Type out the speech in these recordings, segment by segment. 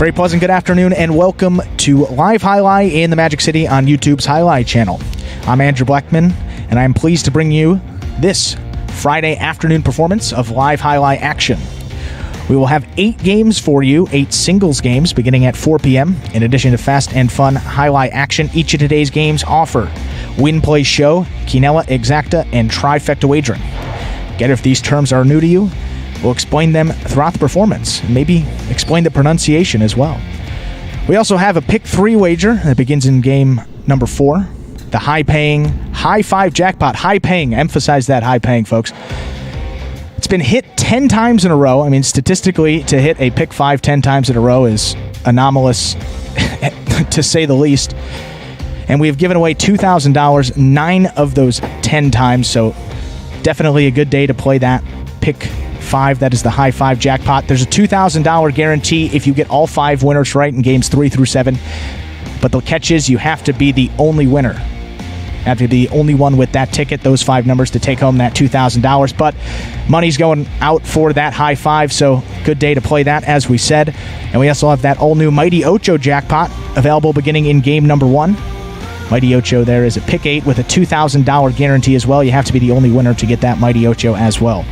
Very pleasant good afternoon and welcome to Live Jai-Alai in the Magic City on YouTube's Jai-Alai Channel. I'm Andrew Blackman and I'm pleased to bring you this Friday afternoon performance of Live Jai-Alai action. We will have 8 games for you, 8 singles games beginning at 4 p.m. In addition to fast and fun Jai-Alai action, each of today's games offer Win, Play, Show, Quinella, Exacta, and Trifecta wagering. Get if these terms are new to you. We'll explain them throughout the performance, and maybe explain the pronunciation as well. We also have a pick 3 wager that begins in game number 4. The high-paying, high-5 jackpot. High-paying, emphasize that high-paying, folks. It's been hit 10 times in a row. I mean, statistically, to hit a pick 5 10 times in a row is anomalous, to say the least. And we have given away $2,000 9 of those 10 times, so definitely a good day to play that pick 5. That is the high 5 jackpot. There's a $2,000 guarantee if you get all 5 winners right in games 3 through 7. But the catch is you have to be the only winner. You have to be the only one with that ticket, those 5 numbers, to take home that $2,000. But money's going out for that high 5, so good day to play that, as we said. And we also have that all-new Mighty Ocho jackpot available beginning in game number 1. Mighty Ocho there is a pick 8 with a $2,000 guarantee as well. You have to be the only winner to get that Mighty Ocho as well.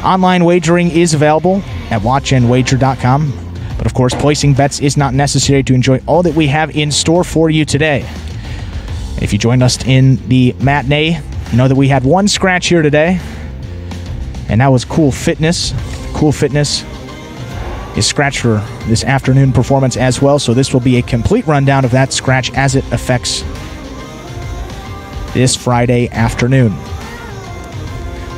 Online wagering is available at watchandwager.com. But of course, placing bets is not necessary to enjoy all that we have in store for you today. If you joined us in the matinee, you know that we had one scratch here today, and that was Cool Fitness. Cool Fitness is scratched for this afternoon performance as well, so this will be a complete rundown of that scratch as it affects this Friday afternoon.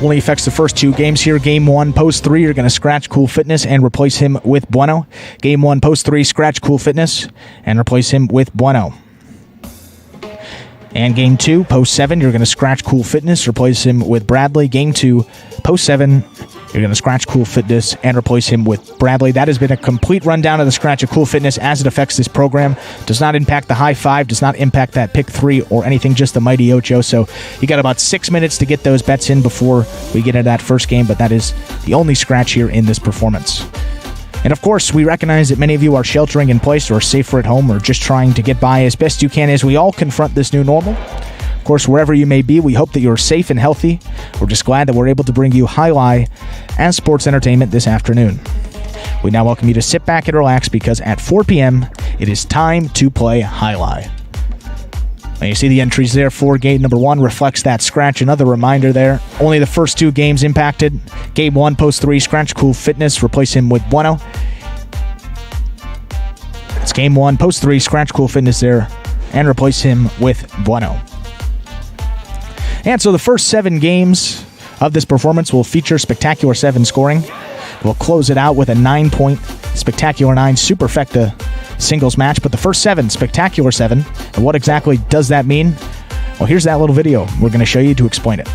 Only affects the first 2 games here. Game 1, post 3, you're going to scratch Cool Fitness and replace him with Bueno. Game 1, post 3, scratch Cool Fitness and replace him with Bueno. And Game 2, post 7, you're going to scratch Cool Fitness, replace him with Bradley. Game 2, post 7, you're going to scratch Cool Fitness and replace him with Bradley. That has been a complete rundown of the scratch of Cool Fitness as it affects this program. Does not impact the high 5, does not impact that pick 3 or anything, just the Mighty Ocho. So you got about 6 minutes to get those bets in before we get into that first game, but that is the only scratch here in this performance. And of course, we recognize that many of you are sheltering in place or safer at home or just trying to get by as best you can as we all confront this new normal. Of course, wherever you may be, we hope that you're safe and healthy. We're just glad that we're able to bring you Jai-Alai and sports entertainment this afternoon. We now welcome you to sit back and relax because at 4 p.m., it is time to play Jai-Alai. Now you see the entries there for game number 1 reflects that scratch. Another reminder there, only the first 2 games impacted. Game 1, post 3, scratch Cool Fitness, replace him with Bueno. It's game 1, post 3, scratch Cool Fitness there, and replace him with Bueno. And so the first 7 games of this performance will feature Spectacular 7 scoring. We'll close it out with a 9-point Spectacular 9 Superfecta singles match. But the first 7, Spectacular 7, and what exactly does that mean? Well, here's that little video we're going to show you to explain it.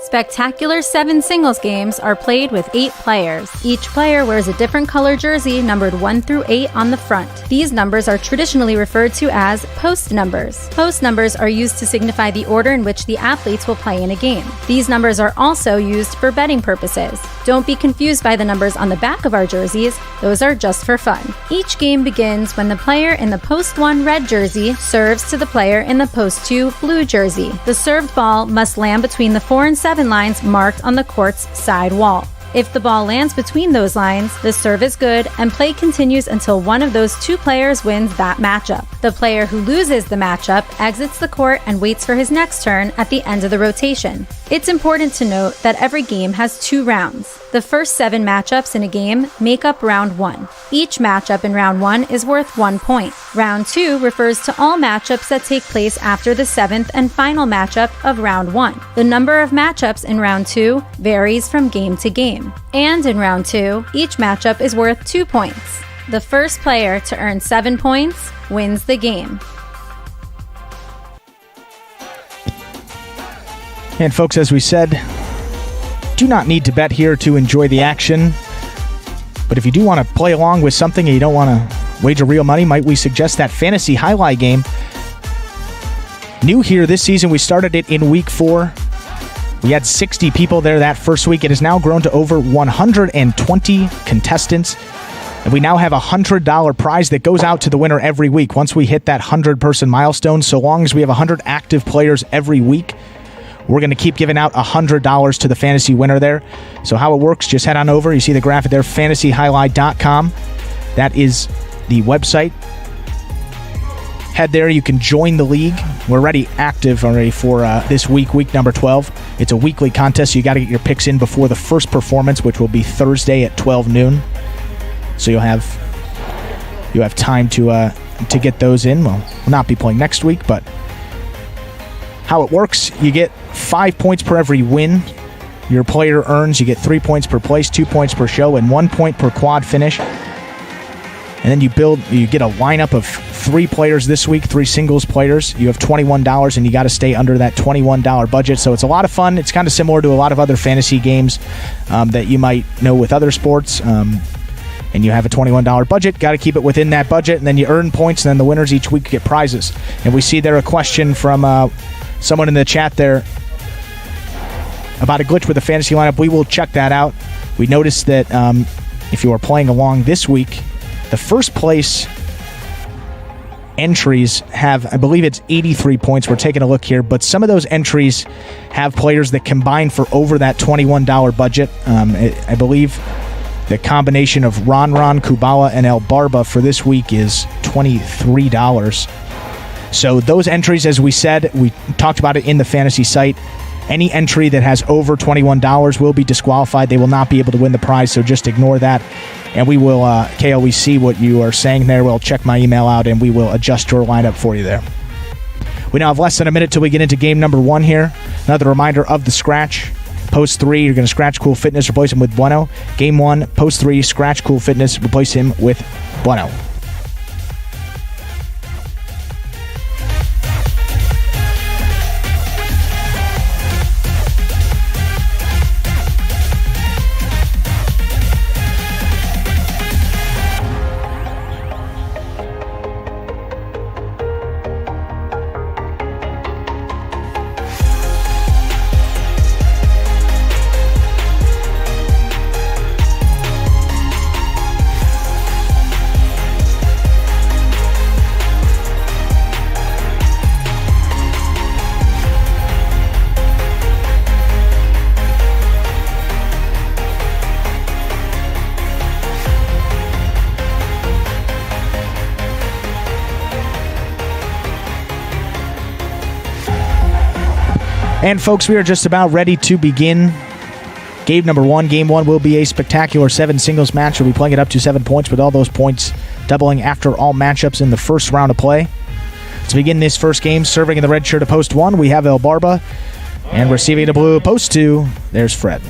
Spectacular 7 singles games are played with 8 players. Each player wears a different color jersey numbered 1 through 8 on the front. These numbers are traditionally referred to as post numbers. Post numbers are used to signify the order in which the athletes will play in a game. These numbers are also used for betting purposes. Don't be confused by the numbers on the back of our jerseys. Those are just for fun. Each game begins when the player in the post 1 red jersey serves to the player in the post 2 blue jersey. The served ball must land between the 4 and 7 lines marked on the court's side wall. If the ball lands between those lines, the serve is good and play continues until one of those 2 players wins that matchup. The player who loses the matchup exits the court and waits for his next turn at the end of the rotation. It's important to note that every game has 2 rounds. The first 7 matchups in a game make up round 1. Each matchup in round 1 is worth 1 point. Round 2 refers to all matchups that take place after the 7th and final matchup of round 1. The number of matchups in round 2 varies from game to game. And in round 2, each matchup is worth 2 points. The first player to earn 7 points wins the game. And folks, as we said, do not need to bet here to enjoy the action. But if you do want to play along with something and you don't want to wager real money, might we suggest that Fantasy Jai-Alai game? New here this season, we started it in week 4. We had 60 people there that first week. It has now grown to over 120 contestants. And we now have a $100 prize that goes out to the winner every week. Once we hit that 100-person milestone, so long as we have 100 active players every week, we're going to keep giving out $100 to the fantasy winner there. So how it works, just head on over. You see the graphic there, fantasyhighlight.com. That is the website. Head there. You can join the league. We're already active for this week, week number 12. It's a weekly contest, so you got to get your picks in before the first performance, which will be Thursday at 12 noon. So you have time to get those in. Well, we'll not be playing next week, but how it works, you get 5 points per every win your player earns. You get 3 points per place, 2 points per show, and 1 point per quad finish. And then you get a lineup of 3 players this week, 3 singles players. You have $21, and you got to stay under that $21 budget. So it's a lot of fun. It's kind of similar to a lot of other fantasy games that you might know with other sports. And you have a $21 budget, got to keep it within that budget, and then you earn points, and then the winners each week get prizes. And we see there a question from someone in the chat there about a glitch with the fantasy lineup. We will check that out. We noticed that if you are playing along this week, the first place entries have, I believe it's 83 points. We're taking a look here, but some of those entries have players that combine for over that $21 budget. I believe the combination of Ron, Kubala, and El Barba for this week is $23. So those entries, as we said, we talked about it in the fantasy site. Any entry that has over $21 will be disqualified. They will not be able to win the prize, so just ignore that. And we will, KO, we see what you are saying there. We'll check my email out, and we will adjust your lineup for you there. We now have less than a minute till we get into game number 1 here. Another reminder of the scratch. Post 3, you're going to scratch Cool Fitness, replace him with Bueno. Game 1, Post 3, scratch Cool Fitness, replace him with Bueno. And folks, we are just about ready to begin game number 1. Game 1 will be a spectacular 7 singles match. We'll be playing it up to 7 points, with all those points doubling after all matchups in the first round of play. To begin this first game, serving in the red shirt of post 1, we have El Barba. And receiving the blue post 2, there's Fred.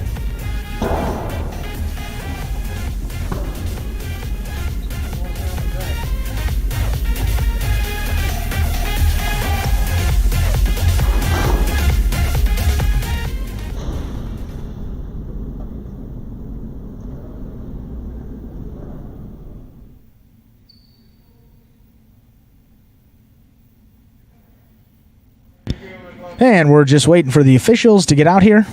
And we're just waiting for the officials to get out here.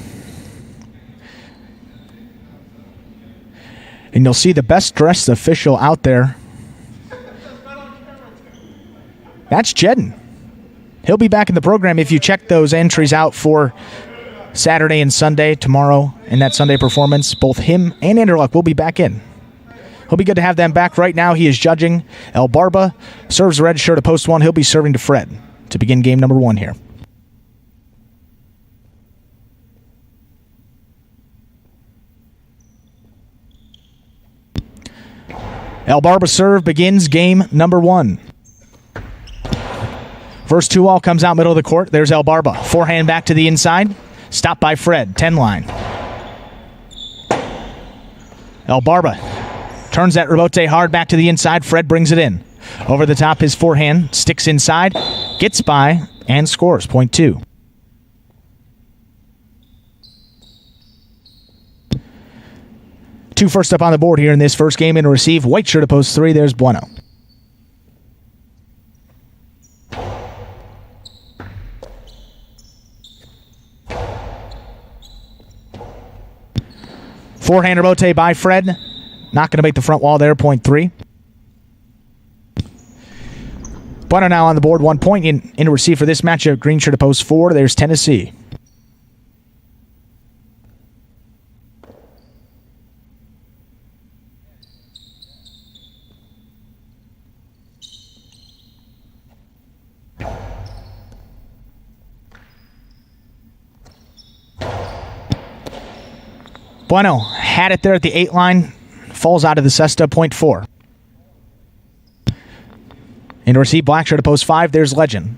And you'll see the best dressed official out there. That's Jedden. He'll be back in the program if you check those entries out for Saturday and Sunday, tomorrow, and that Sunday performance. Both him and Andrew Luck will be back in. He'll be good to have them back. Right now, he is judging. El Barba serves the red shirt of post 1. He'll be serving to Fred to begin game number 1 here. El Barba serve begins game number 1. First 2-all comes out middle of the court. There's El Barba. Forehand back to the inside. Stopped by Fred. 10 line. El Barba turns that rebote hard back to the inside. Fred brings it in. Over the top, his forehand. Sticks inside. Gets by and scores. Point 2. Two first up on the board here in this first game, and receive white shirt of post 3. There's Bueno. Forehand rebote by Fred. Not going to make the front wall there, point 3. Bueno now on the board, 1 point in to receive for this matchup. Green shirt to post 4. There's Tennessee. Bueno had it there at the 8 line. Falls out of the cesta, point 4. In to receive, black shirt to post 5. There's Legend.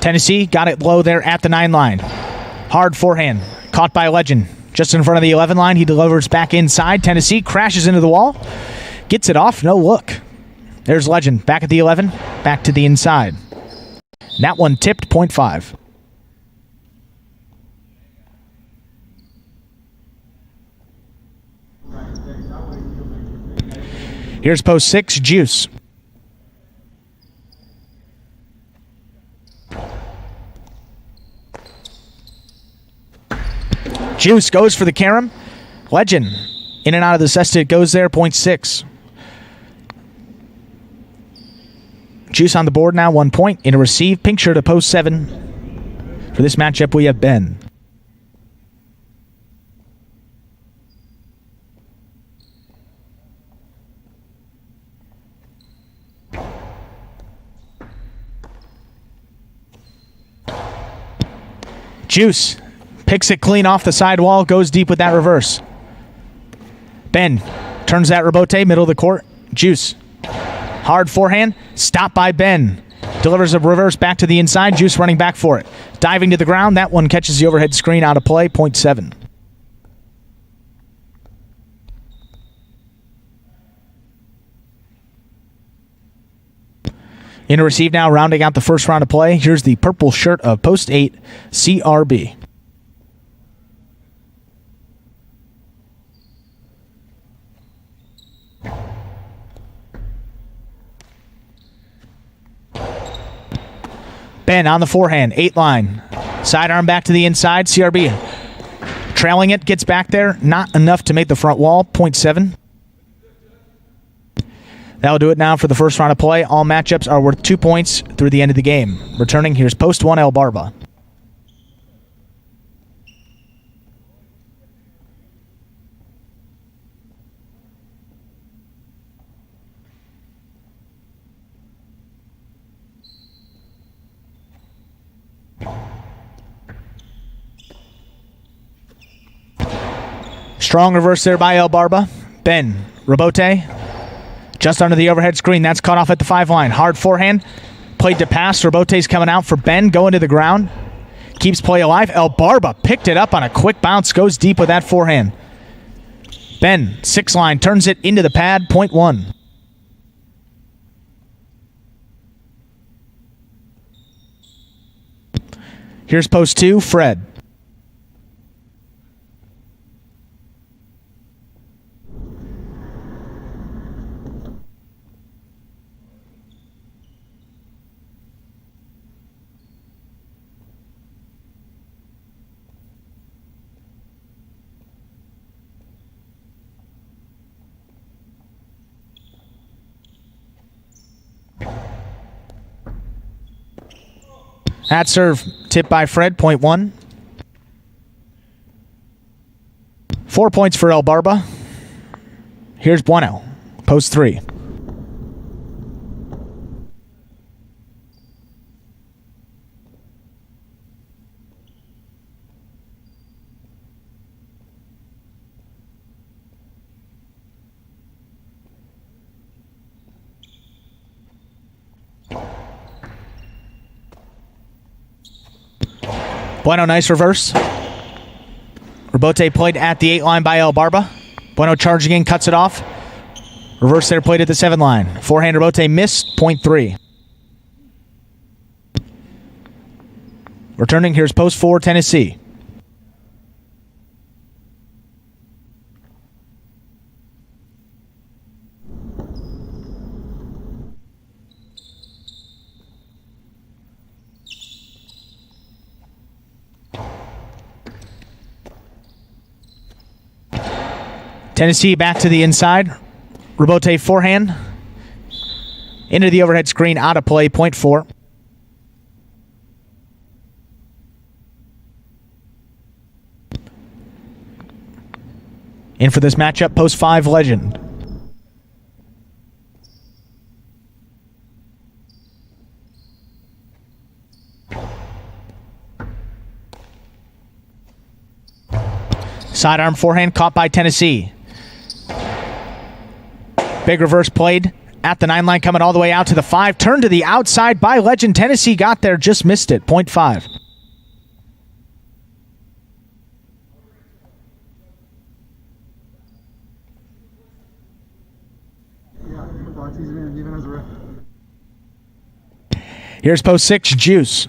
Tennessee got it low there at the 9 line. Hard forehand. Caught by Legend. Just in front of the 11 line. He delivers back inside. Tennessee crashes into the wall. Gets it off. No look. There's Legend. Back at the 11. Back to the inside. That one tipped, point 5. Here's post 6. Juice. Juice goes for the carom. Legend. In and out of the cesta, it goes there, point 6. Juice on the board now, 1 point. In a receive, pink shirt to post 7. For this matchup, we have Ben. Juice picks it clean off the side wall, goes deep with that reverse. Ben turns that rebote, middle of the court. Juice. Hard forehand, stopped by Ben. Delivers a reverse back to the inside. Juice running back for it. Diving to the ground, that one catches the overhead screen out of play, point 7. In to receive now, rounding out the first round of play. Here's the purple shirt of post 8, CRB. Ben on the forehand, 8 line. Sidearm back to the inside, CRB. Trailing it, gets back there. Not enough to make the front wall, point 7. That'll do it now for the first round of play. All matchups are worth 2 points through the end of the game. Returning, here's post 1, El Barba. Strong reverse there by El Barba. Ben, rebote. Just under the overhead screen. That's cut off at the 5 line. Hard forehand. Played to pass. Rebote's coming out for Ben. Going to the ground. Keeps play alive. El Barba picked it up on a quick bounce. Goes deep with that forehand. Ben, 6 line. Turns it into the pad. Point 1. Here's post 2. Fred. That serve tipped by Fred, point 1. 4 points for El Barba. Here's Bueno, post 3. Bueno, nice reverse. Rebote played at the 8 line by El Barba. Bueno charging in, cuts it off. Reverse there played at the 7 line. Forehand rebote missed, point 3. Returning, here's post 4, Tennessee. Tennessee back to the inside. Rebote forehand. Into the overhead screen, out of play, point 4. In for this matchup, post 5 legend. Sidearm forehand caught by Tennessee. Big reverse played at the 9 line, coming all the way out to the 5. Turned to the outside by legend. Tennessee got there, just missed it. Point 5. Here's post 6, Juice.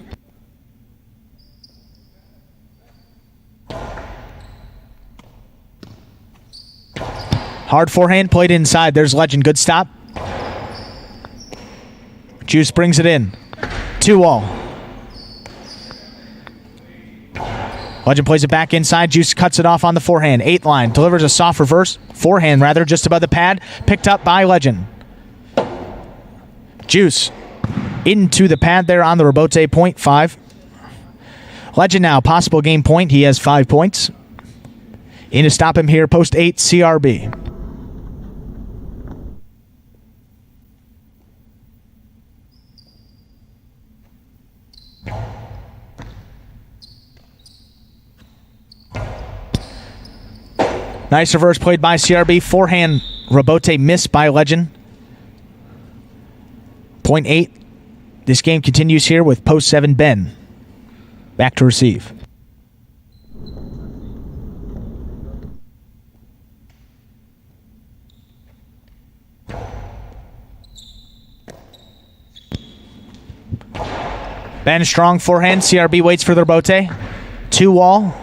Hard forehand played inside. There's legend. Good stop. Juice brings it in. 2-all. Legend plays it back inside. Juice cuts it off on the forehand. 8 line. Delivers a soft reverse. Forehand, rather, just above the pad. Picked up by legend. Juice into the pad there on the rebote. Point 5. Legend now. Possible game point. He has 5 points. In to stop him here. Post 8, CRB. Nice reverse played by CRB. Forehand, rebote missed by legend. Point 8. This game continues here with post 7, Ben. Back to receive. Ben, strong forehand. CRB waits for the rebote. 2-wall.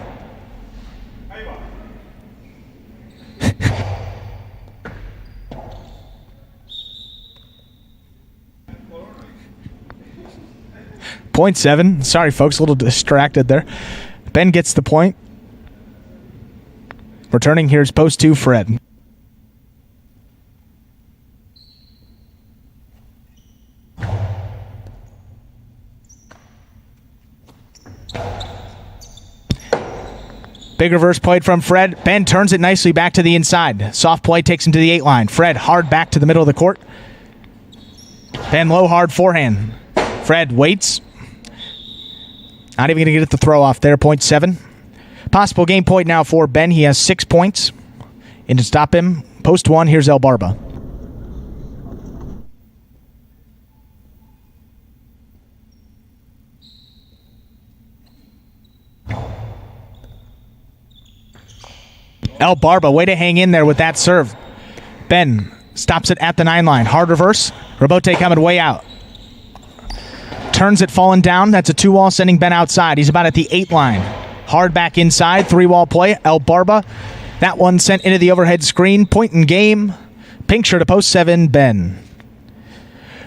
Point 7. Sorry, folks, a little distracted there. Ben gets the point. Returning, here's post 2, Fred. Big reverse played from Fred. Ben turns it nicely back to the inside. Soft play takes him to the 8 line. Fred hard back to the middle of the court. Ben low hard forehand. Fred waits. Not even going to get it the throw off there. Point 7. Possible game point now for Ben. He has 6 points. And to stop him, post 1, here's El Barba. El Barba, way to hang in there with that serve. Ben stops it at the 9 line. Hard reverse. Rebote coming way out. Turns it falling down. That's a 2-wall sending Ben outside. He's about at the 8 line. Hard back inside. 3-wall play. El Barba. That one sent into the overhead screen. Point in game. Pink shirt to post 7, Ben.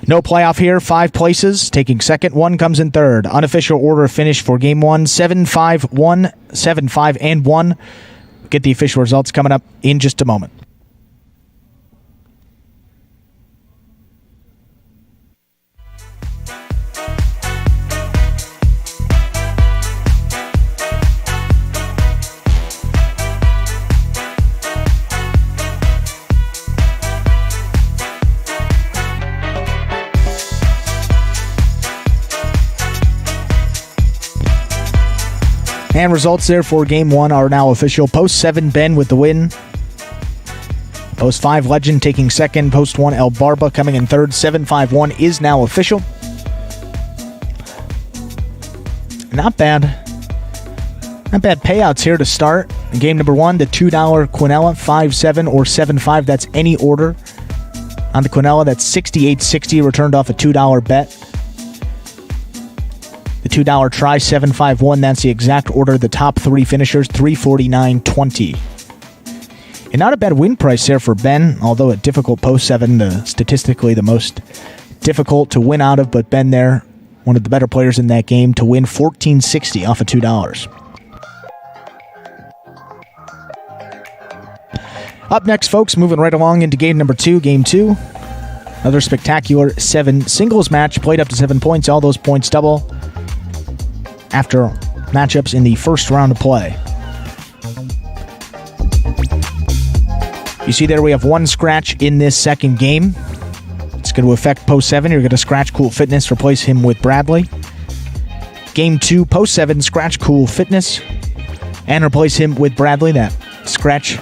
No playoff here. 5 places. Taking second. 1 comes in third. Unofficial order of finish for game 1. 7-5, 1, 7-5, and 1. Get the official results coming up in just a moment. And results there for Game 1 are now official. Post 7, Ben with the win. Post 5, Legend taking second. Post 1, El Barba coming in third. 7-5-1 is now official. Not bad. Not bad payouts here to start. Game number 1, the $2 Quinella, 5-7 or 7-5. That's any order. On the Quinella, that's $68.60, returned off a $2 bet. The $2 try, 7-5-1. That's the exact order. The top 3 finishers, $349.20. And not a bad win price there for Ben, although a difficult post 7, statistically the most difficult to win out of. But Ben there, one of the better players in that game, to win $14.60 off of $2. Up next, folks, moving right along into game number 2, game 2. Another spectacular 7 singles match, played up to 7 points. All those points double after matchups in the first round of play. You see there we have 1 scratch in this second game. It's going to affect post 7. You're going to scratch Cool Fitness, replace him with Bradley. Game 2, post 7, scratch Cool Fitness, and replace him with Bradley. That scratch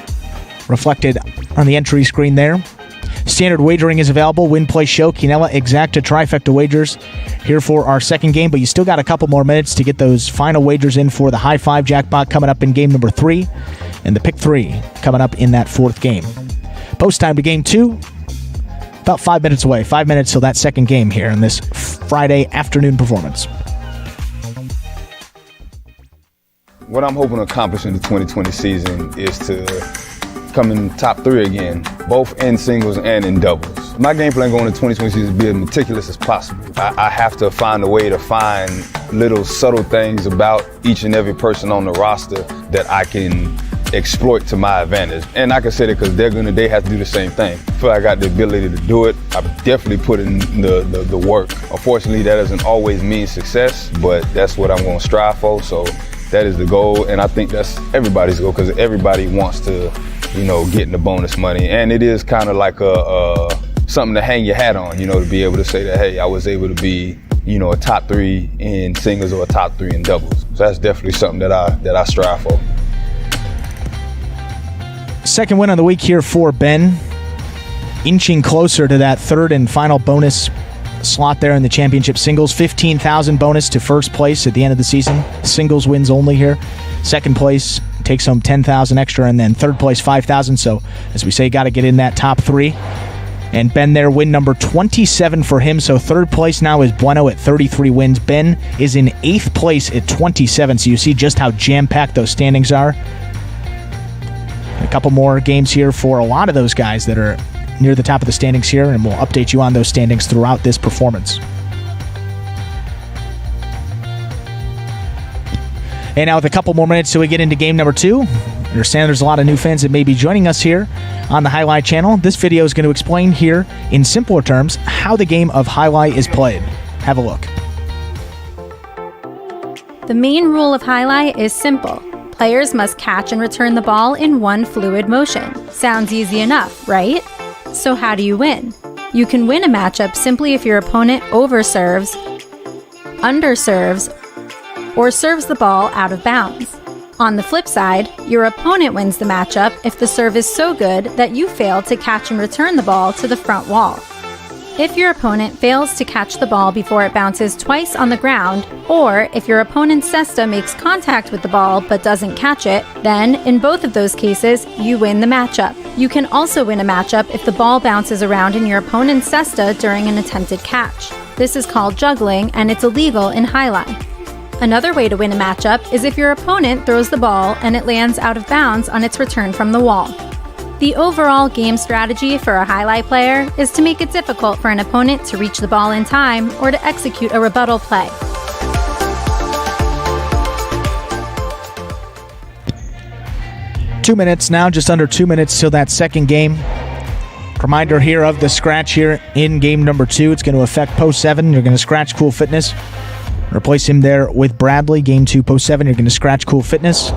reflected on the entry screen there. Standard wagering is available. Win, play, show, Quinella, Exacta, Trifecta wagers here for our second game, but you still got a couple more minutes to get those final wagers in for the high 5 jackpot coming up in game number 3, and the pick 3 coming up in that 4th game. Post time to game 2, about 5 minutes away. 5 minutes till that second game here in this Friday afternoon performance. What I'm hoping to accomplish in the 2020 season is to come in top 3 again, both in singles and in doubles. My game plan going into 2020 season is to be as meticulous as possible. I have to find a way to find little subtle things about each and every person on the roster that I can exploit to my advantage. And I can say that because they have to do the same thing. I feel like I got the ability to do it. I've definitely put in the work. Unfortunately, that doesn't always mean success, but that's what I'm going to strive for. So that is the goal, and I think that's everybody's goal because everybody wants to, get in the bonus money. And it is kind of like something to hang your hat on, to be able to say that, hey, I was able to be, a top 3 in singles or a top 3 in doubles. So that's definitely something that I strive for. Second win of the week here for Ben, inching closer to that 3rd and final bonus slot there in the championship singles. 15,000 bonus to first place at the end of the season. Singles wins only here. Second place takes home 10,000 extra, and then third place 5,000. So as we say, got to get in that top 3. And Ben there, win number 27 for him. So third place now is Bueno at 33 wins. Ben is in 8th place at 27. So you see just how jam-packed those standings are. A couple more games here for a lot of those guys that are near the top of the standings here, and we'll update you on those standings throughout this performance. And now with a couple more minutes till we get into game number 2, I understand there's a lot of new fans that may be joining us here on the Jai-Alai channel. This video is going to explain here in simpler terms how the game of Jai-Alai is played. Have a look. The main rule of Jai-Alai is simple. Players must catch and return the ball in one fluid motion. Sounds easy enough, right? So how do you win? You can win a matchup simply if your opponent overserves, underserves, or serves the ball out of bounds. On the flip side, your opponent wins the matchup if the serve is so good that you fail to catch and return the ball to the front wall. If your opponent fails to catch the ball before it bounces twice on the ground, or if your opponent's cesta makes contact with the ball but doesn't catch it, then in both of those cases, you win the matchup. You can also win a matchup if the ball bounces around in your opponent's cesta during an attempted catch. This is called juggling, and it's illegal in Jai-Alai. Another way to win a matchup is if your opponent throws the ball and it lands out of bounds on its return from the wall. The overall game strategy for a Jai-Alai player is to make it difficult for an opponent to reach the ball in time or to execute a rebuttal play. Two minutes now, just under 2 minutes till that second game. Reminder here of the scratch here in game number 2. It's going to affect post 7. You're going to scratch Cool Fitness. Replace him there with Bradley. Game 2, post 7. You're going to scratch Cool Fitness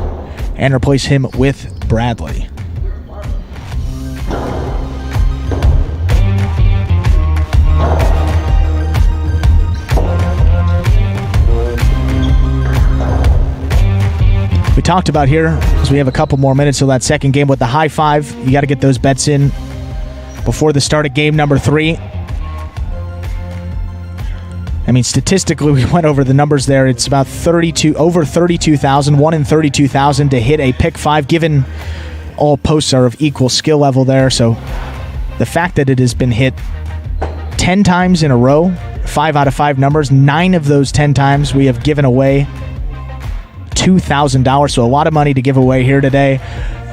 and replace him with Bradley. We talked about here, because we have a couple more minutes till that second game with the high 5. You got to get those bets in before the start of game number 3. I mean, statistically, we went over the numbers there. It's about over 32,000, 1 in 32,000 to hit a pick 5, given all posts are of equal skill level there. So the fact that it has been hit 10 times in a row, 5 out of 5 numbers, 9 of those 10 times we have given away $2,000. So a lot of money to give away here today.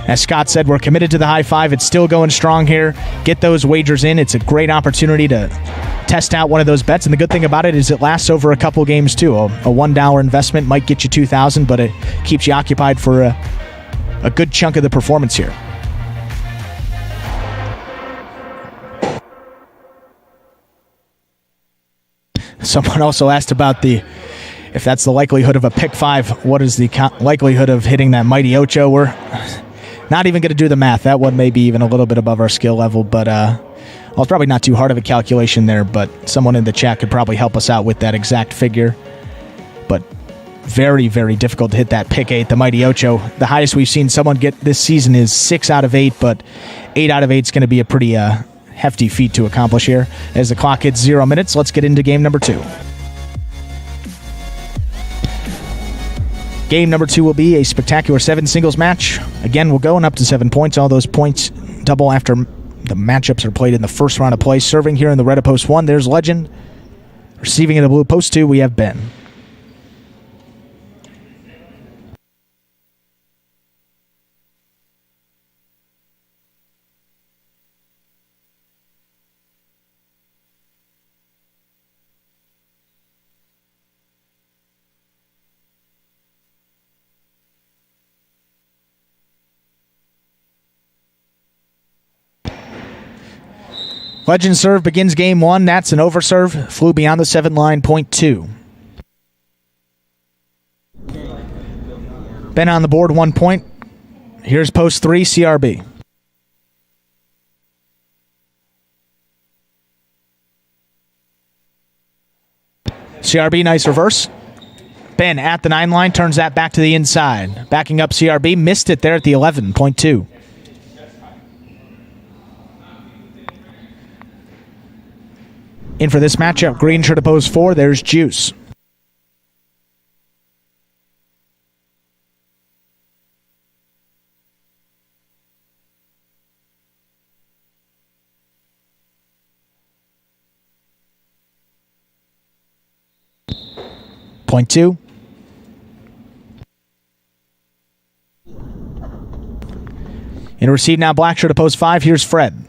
As Scott said, we're committed to the high 5. It's still going strong here. Get those wagers in. It's a great opportunity to test out one of those bets. And the good thing about it is it lasts over a couple games too. A $1 investment might get you $2,000, but it keeps you occupied for a good chunk of the performance here. Someone also asked about if that's the likelihood of a pick 5, what is the likelihood of hitting that mighty Ocho? We're not even going to do the math. That one may be even a little bit above our skill level, but it's probably not too hard of a calculation there, but someone in the chat could probably help us out with that exact figure. But very, very difficult to hit that pick 8, the mighty Ocho. The highest we've seen someone get this season is 6 out of 8, but 8 out of 8 is going to be a pretty hefty feat to accomplish here. As the clock hits 0 minutes, let's get into game number 2. Game number 2 will be a spectacular 7 singles match. Again, we're going up to 7 points. All those points double after the matchups are played in the first round of play. Serving here in the red of post 1, there's Legend. Receiving in the blue post 2, we have Ben. Legend serve begins game 1. That's an overserve. Flew beyond the 7 line, point 2. Ben on the board, 1 point. Here's post 3, CRB. CRB, nice reverse. Ben at the 9 line, turns that back to the inside. Backing up CRB, missed it there at the 11, point 2. In for this matchup, green shirt to post 4, there's Juice. Point 2. In to receive now, black shirt to post 5, here's Fred.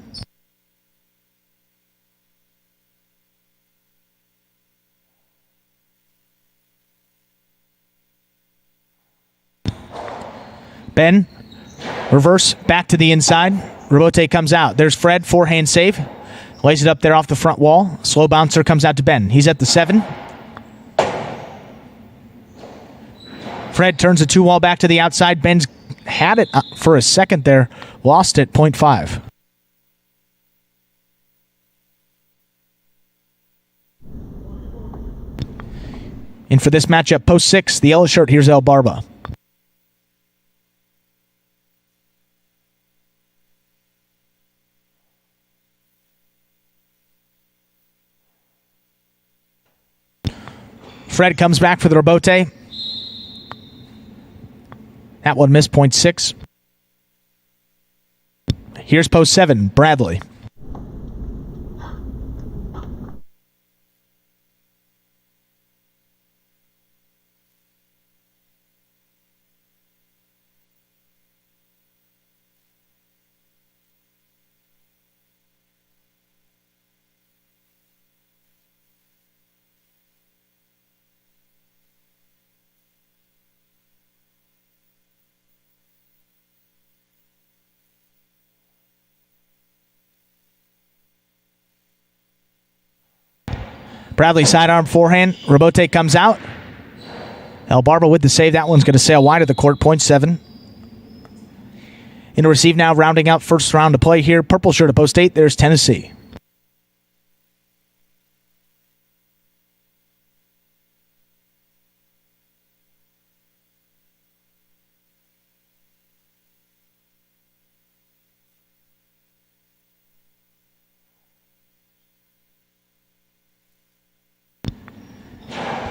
Ben, reverse, back to the inside. Robote comes out. There's Fred, forehand save. Lays it up there off the front wall. Slow bouncer comes out to Ben. He's at the 7. Fred turns the 2 wall back to the outside. Ben's had it for a second there. Lost it, point 5. In for this matchup, post 6, the yellow shirt, here's El Barba. Fred comes back for the rebote. That one missed, point 6. Here's post 7, Bradley. Bradley sidearm forehand. Robote comes out. El Barba with the save. That one's going to sail wide of the court. Point 7. In to receive now, rounding out first round to play here. Purple shirt to post 8. There's Tennessee.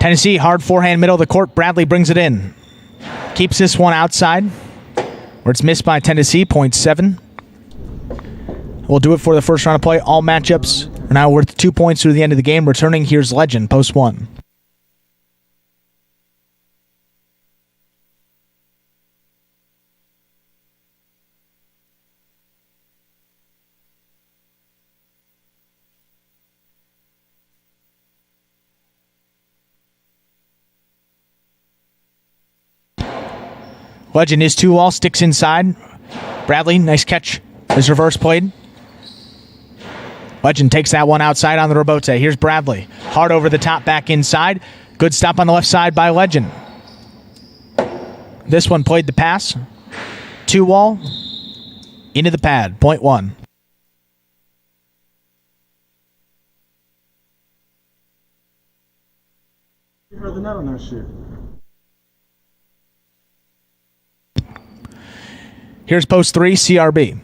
Tennessee, hard forehand, middle of the court. Bradley brings it in. Keeps this one outside, where it's missed by Tennessee, point 7. We'll do it for the first round of play. All matchups are now worth 2 points through the end of the game. Returning, here's Legend, post 1. Legend is 2 wall, sticks inside. Bradley, nice catch. His reverse played. Legend takes that one outside on the rebote. Here's Bradley. Hard over the top, back inside. Good stop on the left side by Legend. This one played the pass. 2-wall. Into the pad. Point one. You heard the net on that shit. Here's post 3, CRB.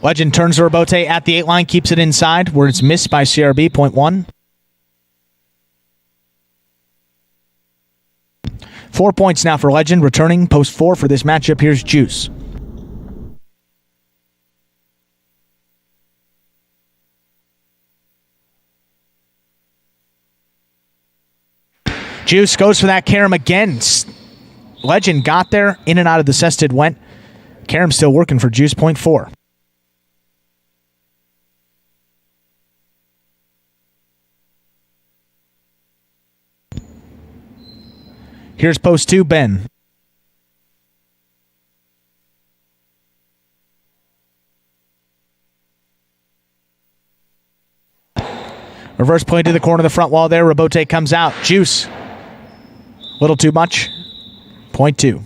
Legend turns the rebote at the 8 line, keeps it inside, where it's missed by CRB, point one. 4 points now for Legend, returning post 4 for this matchup. Here's Juice. Juice goes for that carom again. Legend got there, in and out of the cested went. Carom still working for Juice, point 4. Here's post 2, Ben. Reverse play to the corner of the front wall there. Rebote comes out. Juice. Little too much. Point 2.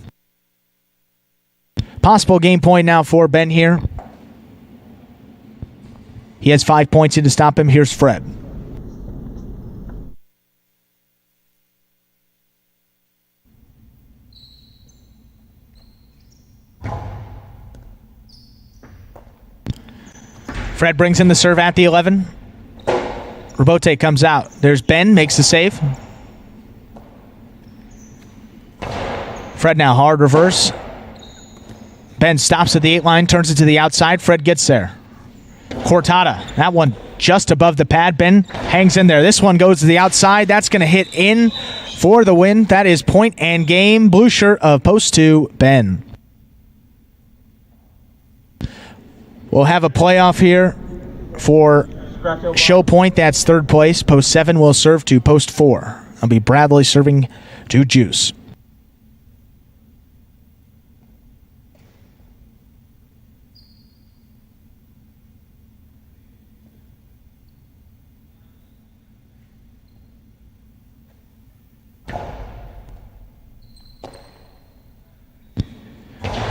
Possible game point now for Ben here. He has 5 points in to stop him. Here's Fred. Fred brings in the serve at the 11. Rebote comes out. There's Ben, makes the save. Fred now hard reverse. Ben stops at the 8 line, turns it to the outside. Fred gets there. Cortada, that one just above the pad. Ben hangs in there. This one goes to the outside. That's going to hit in for the win. That is point and game. Blue shirt of post 2, Ben. We'll have a playoff here for show point. That's third place. Post 7 will serve to post 4. It'll be Bradley serving to Juice.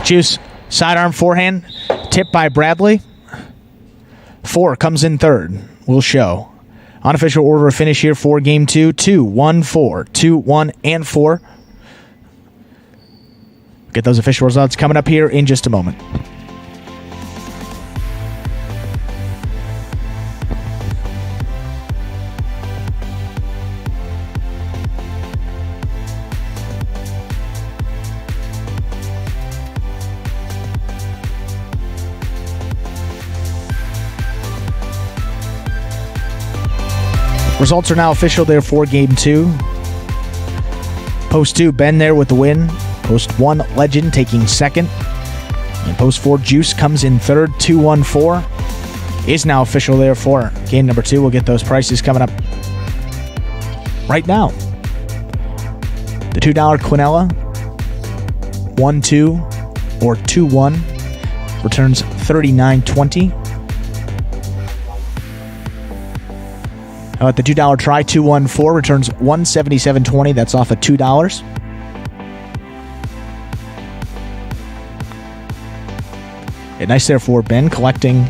Juice, sidearm forehand, tipped by Bradley. 4 comes in third. We'll show. Unofficial order of finish here for game 2. 2, 1, 4. 2, 1, and 4. Get those official results coming up here in just a moment. Results are now official there for game 2. Post 2, Ben there with the win. Post 1, Legend taking second. And post 4, Juice comes in third. 2-1-4 is now official there for game number 2. We'll get those prices coming up right now. The $2 Quinella, 1-2 or 2-1 returns $39.20. The $2 try 2-1-4 returns $177.20. That's off of $2. And nice there for Ben, collecting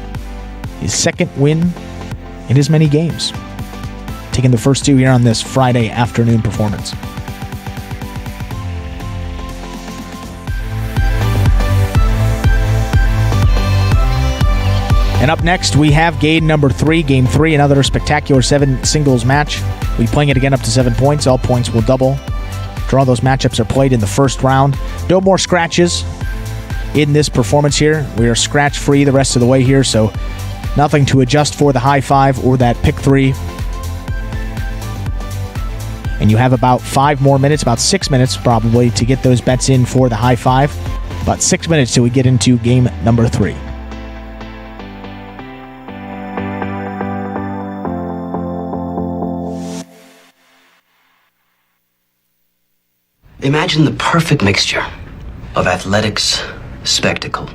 his second win in as many games. Taking the first 2 here on this Friday afternoon performance. And up next, we have game number 3. Game 3, another spectacular 7 singles match. We'll be playing it again up to 7 points. All points will double. Draw those matchups are played in the first round. No more scratches in this performance here. We are scratch-free the rest of the way here, so nothing to adjust for the high 5 or that pick 3. And you have about 5 more minutes, about 6 minutes probably, to get those bets in for the high 5. About 6 minutes till we get into game number 3. Imagine the perfect mixture of athletics, spectacle,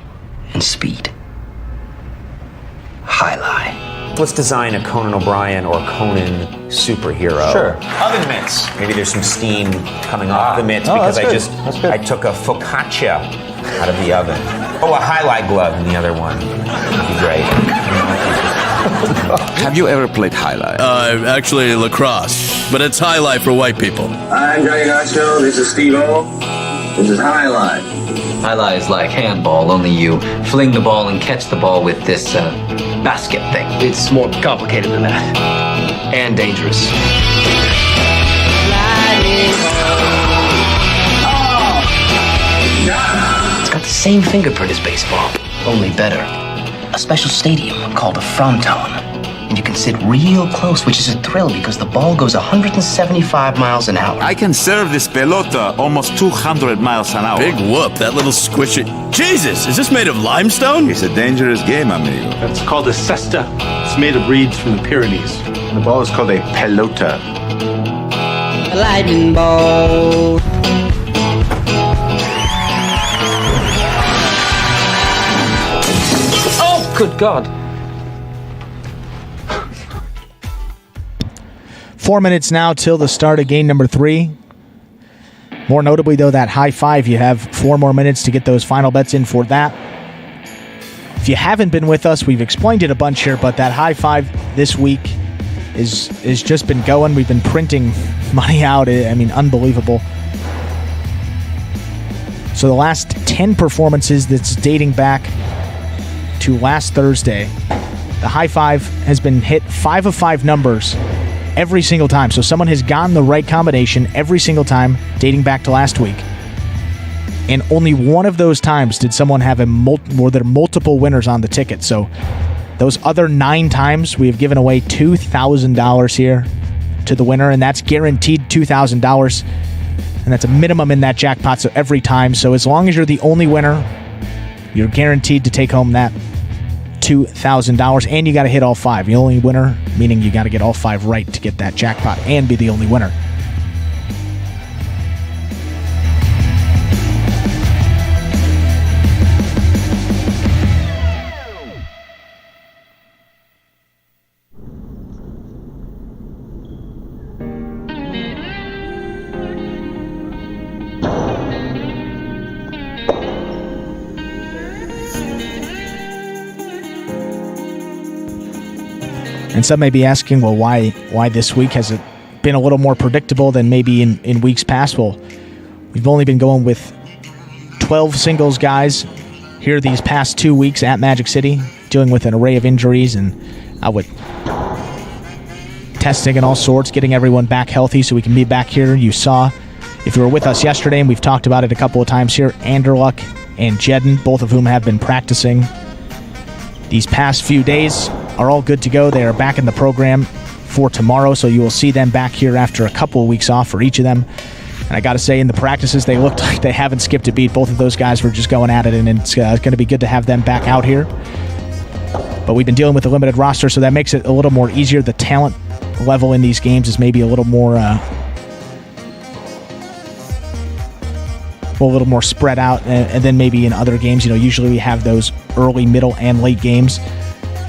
and speed. Jai-Alai. Let's design a Conan O'Brien or Conan superhero. Sure. Oven mitts. Maybe there's some steam coming off the mitts because I took a focaccia out of the oven. Oh, a Jai-Alai glove in the other one. That'd be great. Have you ever played Jai-Alai? Actually lacrosse, but it's Jai-Alai for white people. I'm Johnny Nacho, this is Steve-O, this is Jai-Alai. Jai-Alai is like handball, only you fling the ball and catch the ball with this basket thing. It's more complicated than that. And dangerous. It's got the same fingerprint as baseball, only better. A special stadium called a fronton. And you can sit real close, which is a thrill because the ball goes 175 miles an hour. I can serve this pelota almost 200 miles an hour. Big whoop, that little squishy. Jesus, is this made of limestone? It's a dangerous game, amigo. That's called a cesta. It's made of reeds from the Pyrenees. The ball is called a pelota. A lightning bolt. Oh, good God. 4 minutes now till the start of game number 3. More notably, though, that high five, you have 4 more minutes to get those final bets in for that. If you haven't been with us, we've explained it a bunch here, but that high five this week is just been going. We've been printing money out. I mean, unbelievable. So the last 10 performances, that's dating back to last Thursday, the high five has been hit 5 of 5 numbers every single time. So someone has gotten the right combination every single time dating back to last week. And only one of those times did someone have there are multiple winners on the ticket. So those other 9 times, we have given away $2,000 here to the winner, and that's guaranteed $2,000. And that's a minimum in that jackpot, so every time. So as long as you're the only winner, you're guaranteed to take home that $2,000, and you got to hit all 5. The only winner, meaning you got to get all 5 right to get that jackpot and be the only winner. And some may be asking, well, why this week? Has it been a little more predictable than maybe in weeks past? Well, we've only been going with 12 singles guys here these past 2 weeks at Magic City, dealing with an array of injuries and with testing and all sorts, getting everyone back healthy so we can be back here. You saw, if you were with us yesterday, and we've talked about it a couple of times here, Anderluck and Jedden, both of whom have been practicing these past few days, are all good to go. They are back in the program for tomorrow, so you will see them back here after a couple of weeks off for each of them. And I got to say, in the practices, they looked like they haven't skipped a beat. Both of those guys were just going at it, and it's going to be good to have them back out here. But we've been dealing with a limited roster, so that makes it a little more easier. The talent level in these games is maybe a little more spread out, and then maybe in other games, usually we have those early, middle, and late games.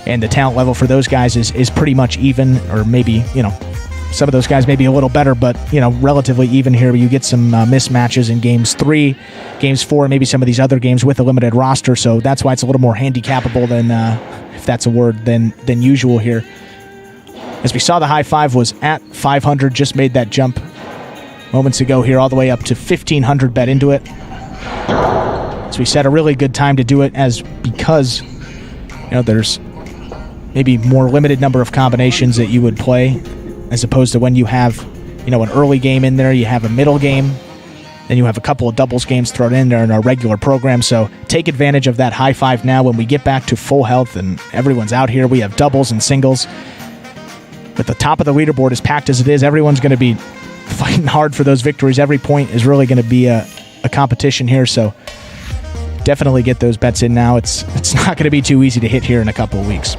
And the talent level for those guys is pretty much even, or maybe, some of those guys may be a little better, but, relatively even here. You get some mismatches in games 3, games 4, maybe some of these other games with a limited roster. So that's why it's a little more handicappable than, if that's a word, than usual here. As we saw, the high five was at 500, just made that jump moments ago here, all the way up to 1,500 bet into it. So we set a really good time to do it, because, there's maybe more limited number of combinations that you would play, as opposed to when you have, an early game in there, you have a middle game, then you have a couple of doubles games thrown in there in our regular program. So take advantage of that high five now when we get back to full health and everyone's out here. We have doubles and singles. But the top of the leaderboard, as packed as it is, everyone's going to be fighting hard for those victories. Every point is really going to be a competition here. So definitely get those bets in now. It's not going to be too easy to hit here in a couple of weeks.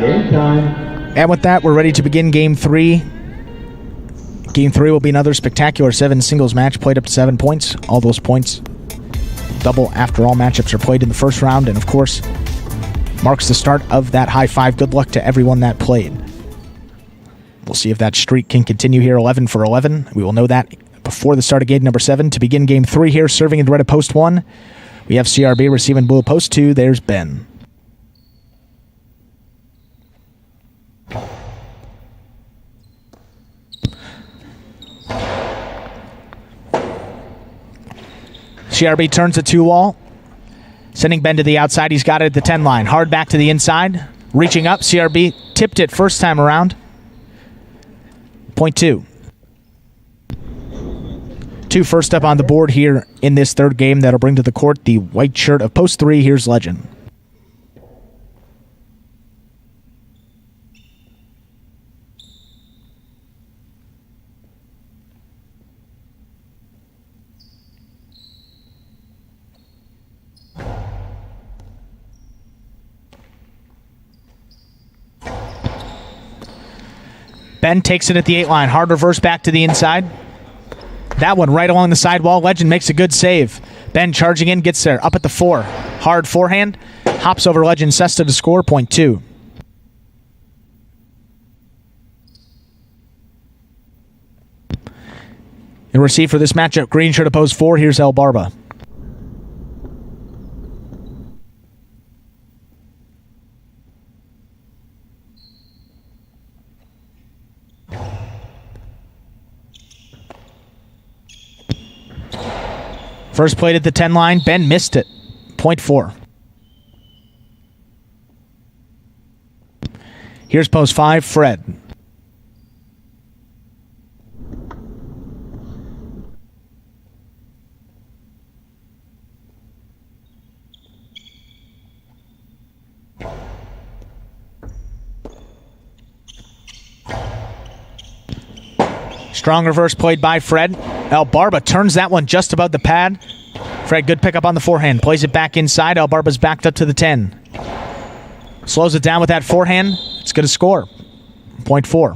Game time. And with that, we're ready to begin Game 3. Game 3 will be another spectacular 7 singles match played up to 7 points. All those points double after all matchups are played in the first round, and of course, marks the start of that high five. Good luck to everyone that played. We'll see if that streak can continue here, 11 for 11. We will know that before the start of game number 7. To begin Game 3 here, serving in red at post 1, we have CRB receiving blue at post 2. There's Ben. CRB turns the 2-wall, sending Ben to the outside. He's got it at the 10 line. Hard back to the inside. Reaching up. CRB tipped it first time around. Point 2. 2 first up on the board here in this third game. That'll bring to the court the white shirt of post 3. Here's Legend. Ben takes it at the 8 line. Hard reverse back to the inside. That one right along the sidewall. Legend makes a good save. Ben charging in, gets there. Up at the 4. Hard forehand. Hops over Legend. Sesta to score. Point 2. And receive for this matchup. Green shirt opposed 4. Here's El Barba. First played at the 10 line. Ben missed it. Point 4. Here's post 5, Fred. Strong reverse played by Fred. El Barba turns that one just above the pad. Fred, good pickup on the forehand. Plays it back inside. El Barba's backed up to the 10. Slows it down with that forehand. It's going to score. Point 4.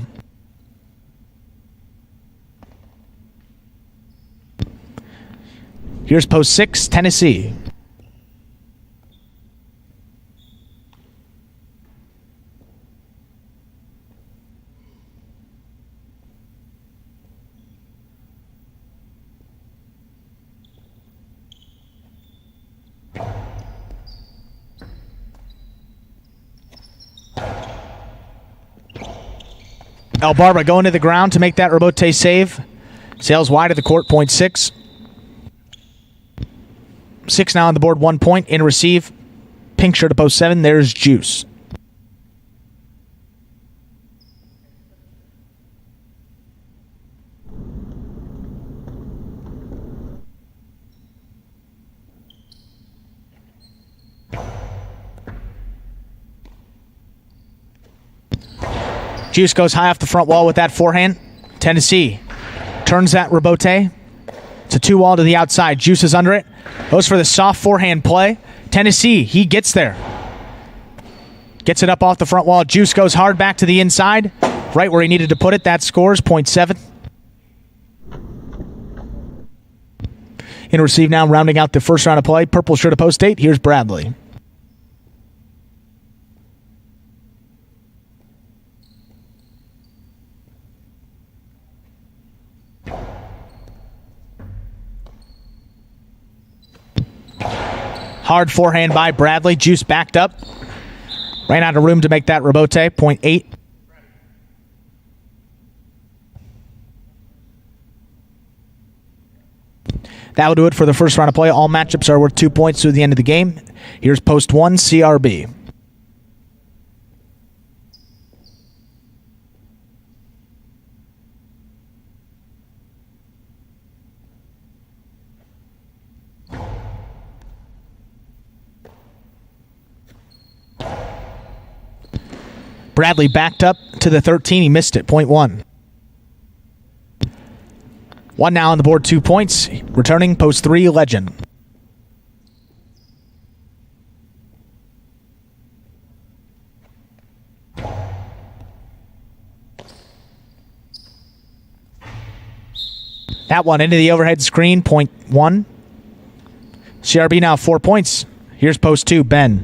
Here's post 6, Tennessee. El Barba going to the ground to make that rebote save. Sails wide of the court, point 6. 6 now on the board, 1 point. In receive, pink shirt to post 7. There's Juice. Juice goes high off the front wall with that forehand. Tennessee turns that rebote. It's a 2-wall to the outside. Juice is under it. Goes for the soft forehand play. Tennessee, he gets there. Gets it up off the front wall. Juice goes hard back to the inside. Right where he needed to put it. That scores. Point 7. In receive now, rounding out the first round of play. Purple shirt of post 8. Here's Bradley. Hard forehand by Bradley. Juice backed up. Ran out of room to make that rebote. Point 8. That will do it for the first round of play. All matchups are worth 2 points through the end of the game. Here's post 1, CRB. Bradley backed up to the 13. He missed it. Point 1. 1 now on the board, 2 points. Returning post 3, Legend. That one into the overhead screen, point 1. CRB now 4 points. Here's post 2, Ben.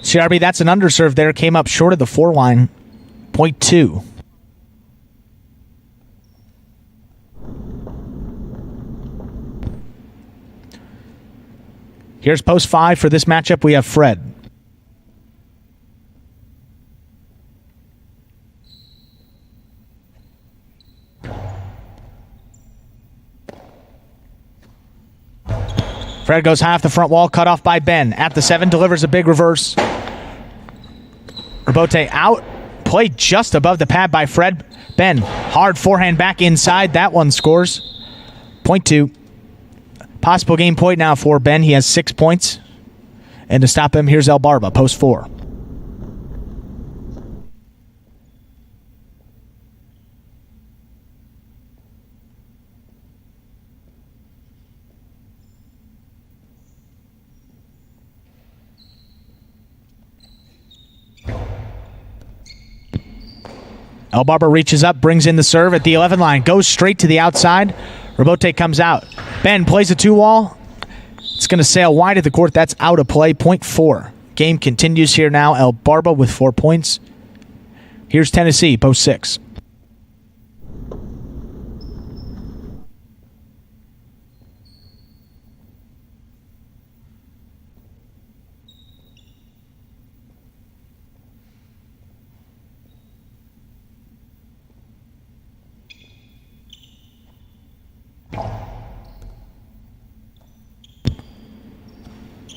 CRB, that's an underserve there. Came up short of the 4 line. Point 2. Here's post 5 for this matchup. We have Fred. Fred goes high off the front wall, cut off by Ben. At the 7, delivers a big reverse. Robote out. Play just above the pad by Fred. Ben, hard forehand back inside. That one scores. Point 2. Possible game point now for Ben. He has 6 points. And to stop him, here's El Barba, post 4. El Barba reaches up, brings in the serve at the 11 line, goes straight to the outside. Robote comes out. Ben plays a 2-wall. It's going to sail wide of the court. That's out of play. Point 4. Game continues here now. El Barba with 4 points. Here's Tennessee, post 6.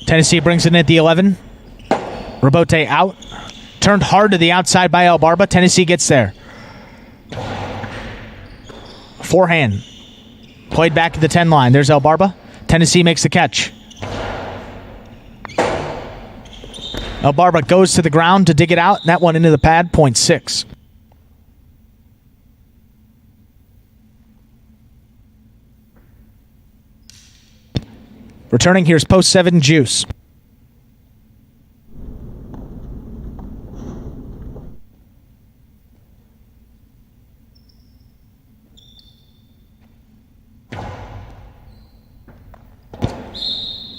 Tennessee brings it in at the 11. Robote out. Turned hard to the outside by El Barba. Tennessee gets there. Forehand. Played back to the 10 line. There's El Barba. Tennessee makes the catch. El Barba goes to the ground to dig it out. That one into the pad. Point 6. Returning, here's post 7, Juice.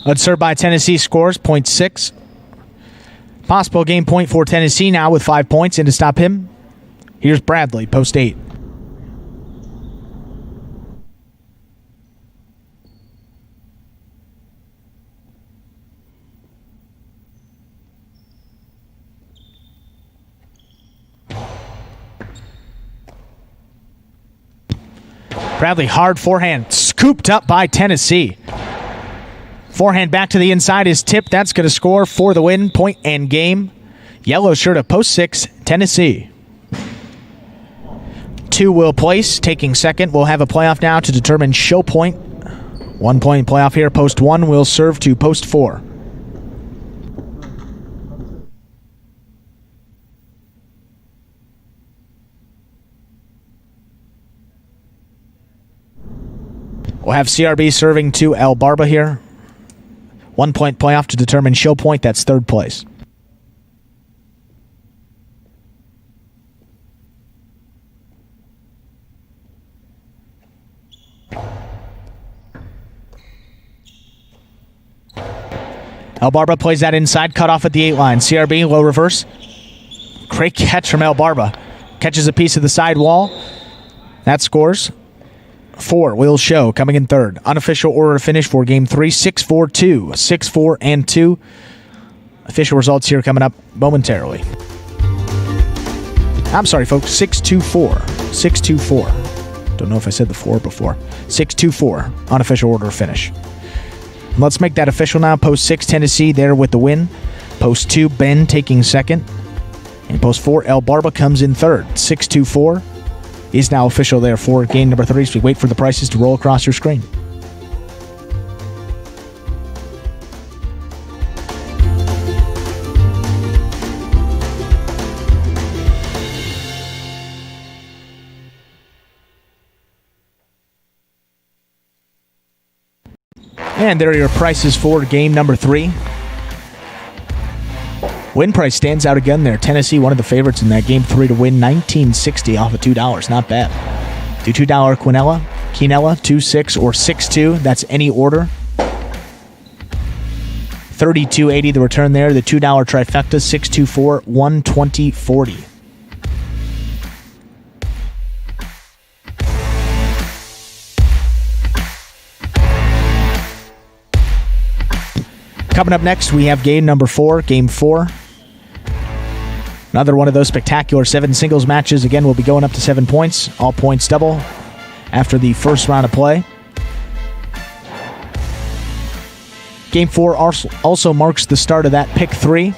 Unserved by Tennessee scores, point 6. Possible game point for Tennessee now with 5 points, and to stop him, here's Bradley, post 8. Bradley, hard forehand, scooped up by Tennessee. Forehand back to the inside is tipped. That's going to score for the win. Point and game. Yellow shirt of post 6, Tennessee. 2 will place. Taking second, we'll have a playoff now to determine show point. 1 point playoff here. Post 1 will serve to post 4. We'll have CRB serving to El Barba here. 1 point playoff to determine show point. That's third place. El Barba plays that inside, cut off at the 8 line. CRB, low reverse. Great catch from El Barba. Catches a piece of the side wall. That scores. 4 will show coming in third. Unofficial order to finish for game 3, 6-4-2. 6-4 and 2. Official results here coming up momentarily. I'm sorry, folks. 6-2-4. 6-2-4. Don't know if I said the 4 before. 6-2-4. Unofficial order to finish. Let's make that official now. Post 6, Tennessee there with the win. Post 2, Ben taking second. And post 4, El Barba comes in third. 6-2-4. Is now official there for game number 3. So we wait for the prices to roll across your screen. And there are your prices for game number 3. Win price stands out again there. Tennessee, one of the favorites in that game 3 to win, $19.60 off of $2. Not bad. Do $2 Quinella, 2-6 or 6-2. That's any order. $32.80 the return there. The $2 trifecta, 6-2-4, $120.40. Coming up next, we have game number 4, game 4. Another one of those spectacular 7 singles matches. Again, we'll be going up to 7 points. All points double after the first round of play. Game 4 also marks the start of that pick 3.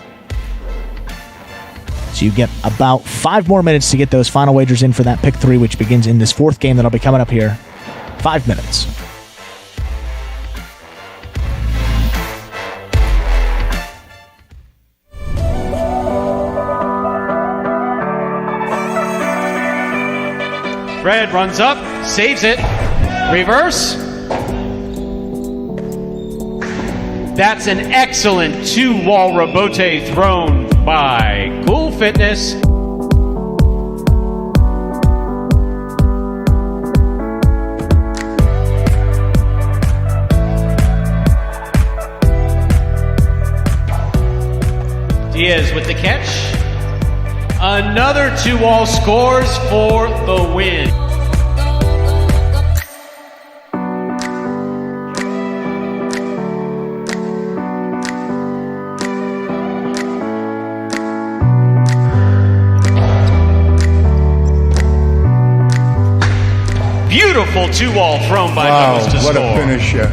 So you get about 5 more minutes to get those final wagers in for that pick 3, which begins in this 4th game that'll be coming up here. 5 minutes. Red runs up, saves it. Reverse. That's an excellent 2-wall rebote thrown by Cool Fitness. Diaz with the catch. Another 2-wall scores for the win. Beautiful 2-wall thrown by Douglas to score. What a finisher.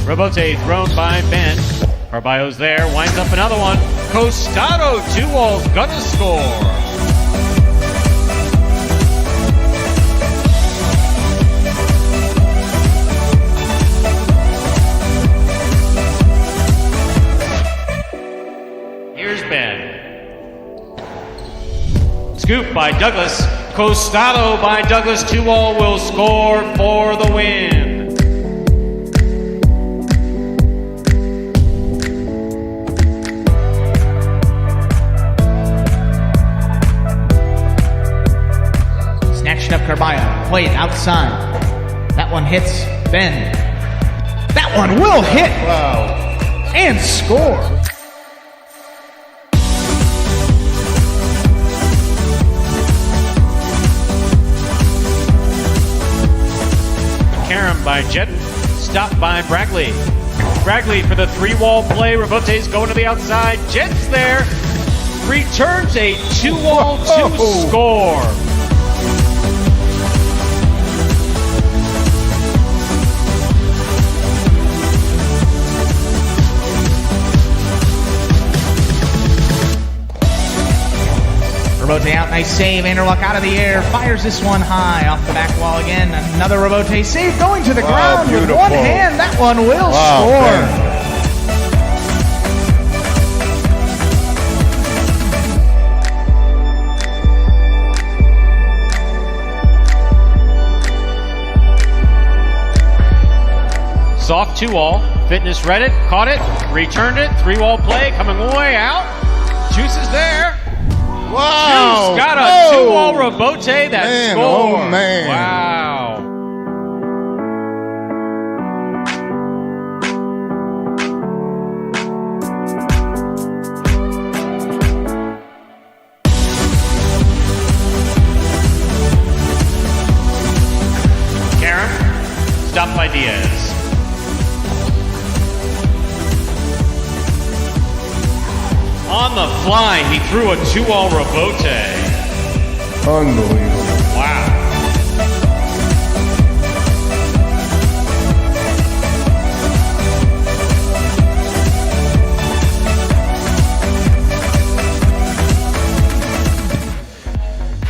Rebote thrown by Ben. Carballo's there, winds up another one. Costado, 2-wall's gonna score. Here's Ben. Scoop by Douglas. Costado by Douglas, 2-wall will score for the win. Up Carballo, played outside. That one hits Ben. That one will hit. Wow. And score. Carom by Jedden, stopped by Brackley. Brackley for the 3-wall play. Rebote's going to the outside. Jedden's there. Returns a 2-wall to score. Rebote out, nice save. Anderluck out of the air, fires this one high off the back wall again. Another Rebote save going to the ground with one hand. That one will score. Soft 2-wall. Fitness read it, caught it, returned it. 3-wall play coming way out. Juice is there. Wow! Juice got a 2-wall rebote that scored. Oh, man. Wow. Carom, stopped by Diaz. On the fly, he threw a 2-wall rebote. Unbelievable. Wow.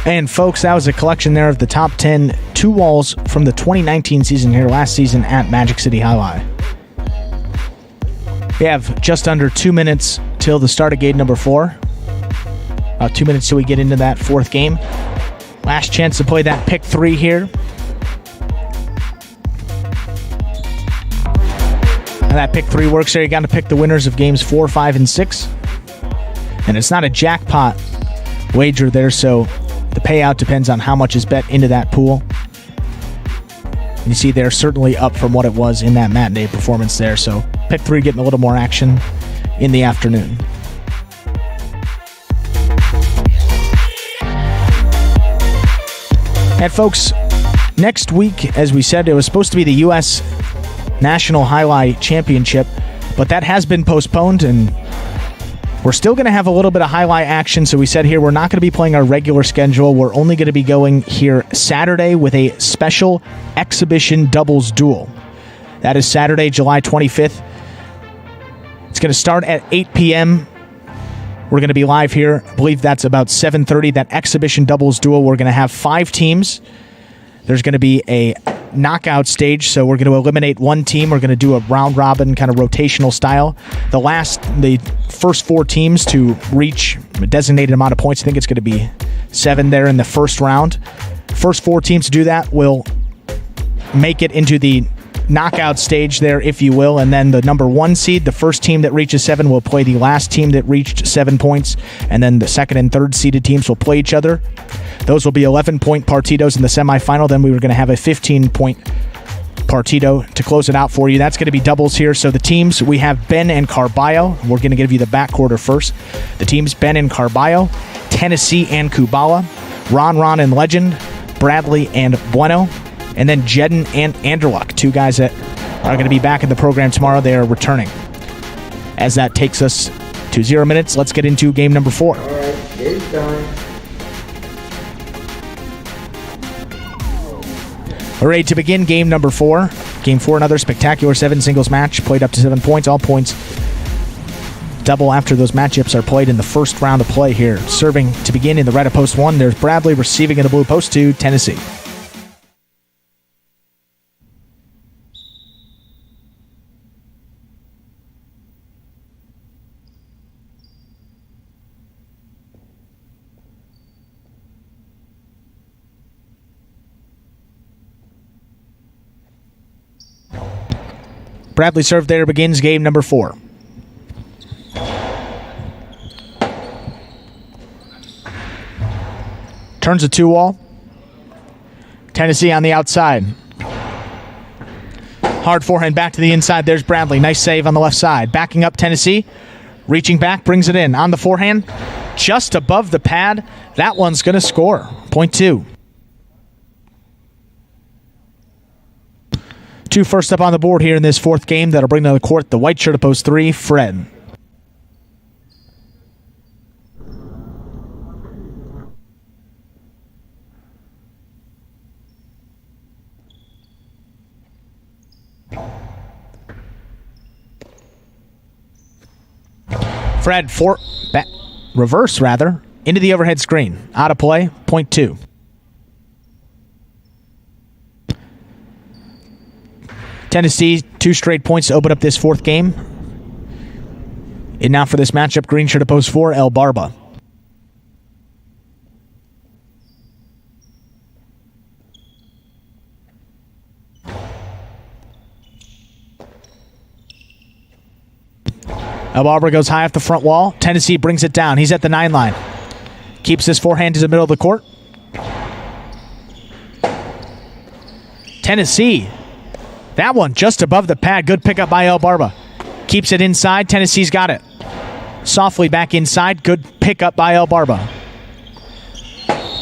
And folks, that was a collection there of the top 10 2-walls from the 2019 season here last season at Magic City Jai-Alai. We have just under 2 minutes to until the start of game number 4. About 2 minutes till we get into that fourth game. Last chance to play that pick 3 here. And that pick 3 works there. You got to pick the winners of games 4, 5, and 6. And it's not a jackpot wager there, so the payout depends on how much is bet into that pool. And you see they're certainly up from what it was in that matinee performance there. So pick 3 getting a little more action in the afternoon. And folks, next week, as we said, it was supposed to be the U.S. National Jai-Alai Championship, but that has been postponed, and we're still going to have a little bit of Jai-Alai action. So we said here we're not going to be playing our regular schedule. We're only going to be going here Saturday with a special exhibition doubles duel. That is Saturday, July 25th. It's going to start at 8 p.m. We're going to be live here. I believe that's about 7:30. That exhibition doubles duel. We're going to have 5 teams. There's going to be a knockout stage, so we're going to eliminate one team. We're going to do a round-robin kind of rotational style. The first 4 teams to reach a designated amount of points, I think it's going to be 7 there in the first round. First 4 teams to do that will make it into the knockout stage there, if you will, and then the number 1 seed, the first team that reaches 7 will play the last team that reached 7 points, and then the second and third seeded teams will play each other. Those will be 11-point partidos in the semifinal. Then we were going to have a 15-point partido to close it out for you. That's going to be doubles here. So the teams, we have Ben and Carballo. We're going to give you the backquarter first. The teams, Ben and Carballo, Tennessee and Kubala, Ron and Legend, Bradley and Bueno, and then Jedden and Anderluck, 2 guys that are going to be back in the program tomorrow. They are returning. As that takes us to 0 minutes, let's get into game number 4. All right, game's time. We're ready to begin game number 4. Game 4, another spectacular 7 singles match, played up to 7 points. All points double after those matchups are played in the first round of play here. Serving to begin in the red of post 1, there's Bradley. Receiving in the blue post 2, Tennessee. Bradley serve there, begins game number 4. Turns a 2-wall. Tennessee on the outside. Hard forehand back to the inside. There's Bradley. Nice save on the left side. Backing up Tennessee. Reaching back, brings it in. On the forehand, just above the pad. That one's going to score. Point 2. 2 first up on the board here in this fourth game. That'll bring to the court the white shirt of post 3, Fred. Fred, reverse rather, into the overhead screen. Out of play, point 2. Tennessee, 2 straight points to open up this fourth game. And now for this matchup, green shirt of post 4, El Barba. El Barba goes high off the front wall. Tennessee brings it down. He's at the 9 line. Keeps his forehand to the middle of the court. Tennessee. That one just above the pad. Good pickup by El Barba. Keeps it inside. Tennessee's got it. Softly back inside. Good pickup by El Barba.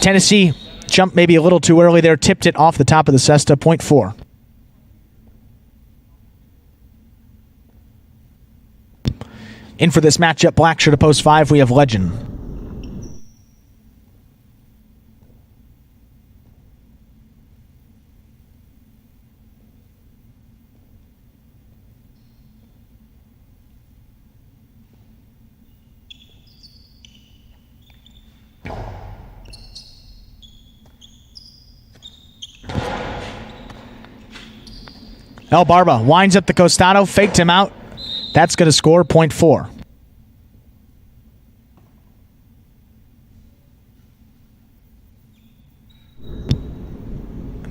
Tennessee jumped maybe a little too early there. Tipped it off the top of the cesta. Point 4. In for this matchup, black shirt of post 5, we have Legend. El Barba winds up the costado, faked him out. That's going to score point 4.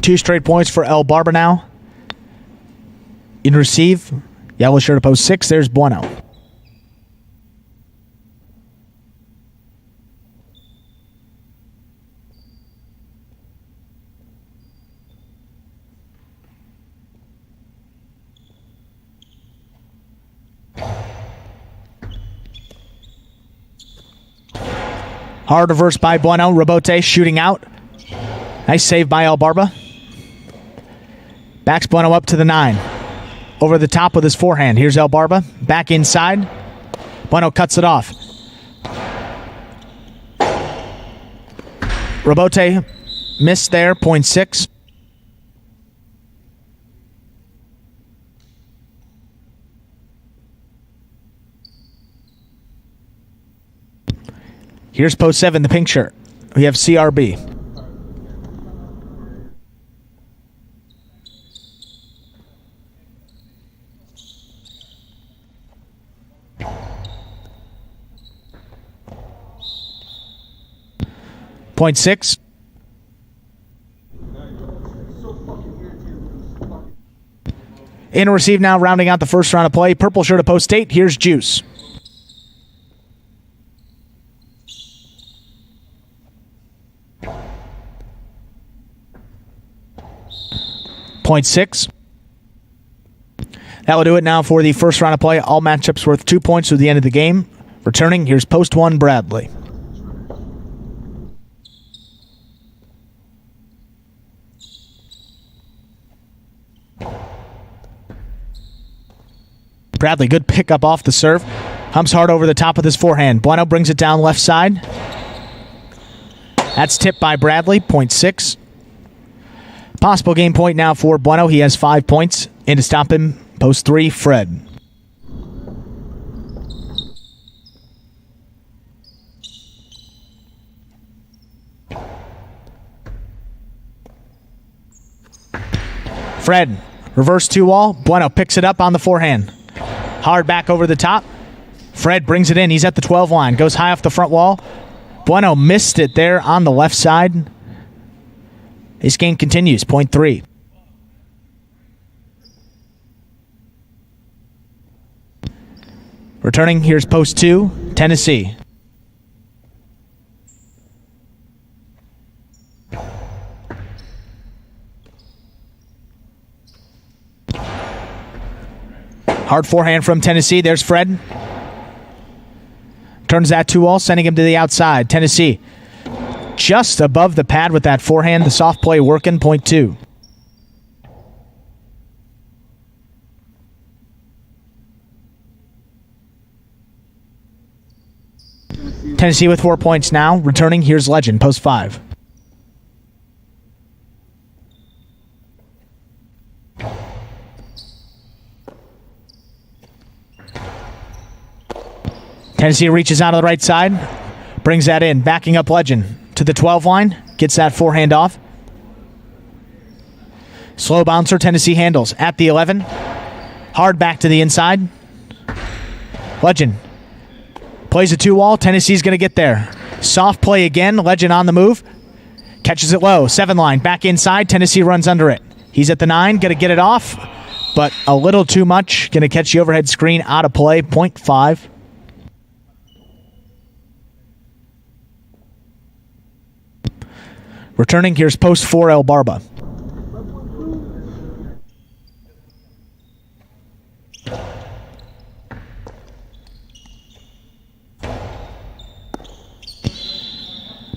2 straight points for El Barba now. In receive, yellow shirt to post 6. There's Bueno. Hard reverse by Bueno. Rebote shooting out. Nice save by El Barba. Backs Bueno up to the 9. Over the top with his forehand. Here's El Barba. Back inside. Bueno cuts it off. Rebote missed there. Point 6. Here's post 7, the pink shirt. We have CRB. Point 6. In receive now, rounding out the first round of play. Purple shirt of post 8. Here's Juice. Point 6. That will do it now for the first round of play. All matchups worth 2 points through the end of the game. Returning, here's post 1, Bradley. Bradley, good pickup off the serve. Humps hard over the top with his forehand. Bueno brings it down left side. That's tipped by Bradley, point 6. Possible game point now for Bueno. He has 5 points. In to stop him, post 3, Fred. Fred, reverse 2-wall. Bueno picks it up on the forehand. Hard back over the top. Fred brings it in. He's at the 12 line. Goes high off the front wall. Bueno missed it there on the left side. This game continues. Point 3. Returning, here's post 2, Tennessee. Hard forehand from Tennessee. There's Fred. Turns that 2-wall, sending him to the outside. Tennessee just above the pad with that forehand. The soft play working, point 2. Tennessee with 4 points now. Returning, here's Legend, post 5. Tennessee reaches out to the right side. Brings that in. Backing up Legend to the 12 line. Gets that forehand off. Slow bouncer. Tennessee handles at the 11. Hard back to the inside. Legend plays a 2-wall. Tennessee's going to get there. Soft play again. Legend on the move. Catches it low. 7 line. Back inside. Tennessee runs under it. He's at the 9. Going to get it off. But a little too much. Going to catch the overhead screen out of play. Point 5. Returning, here's post 4, El Barba.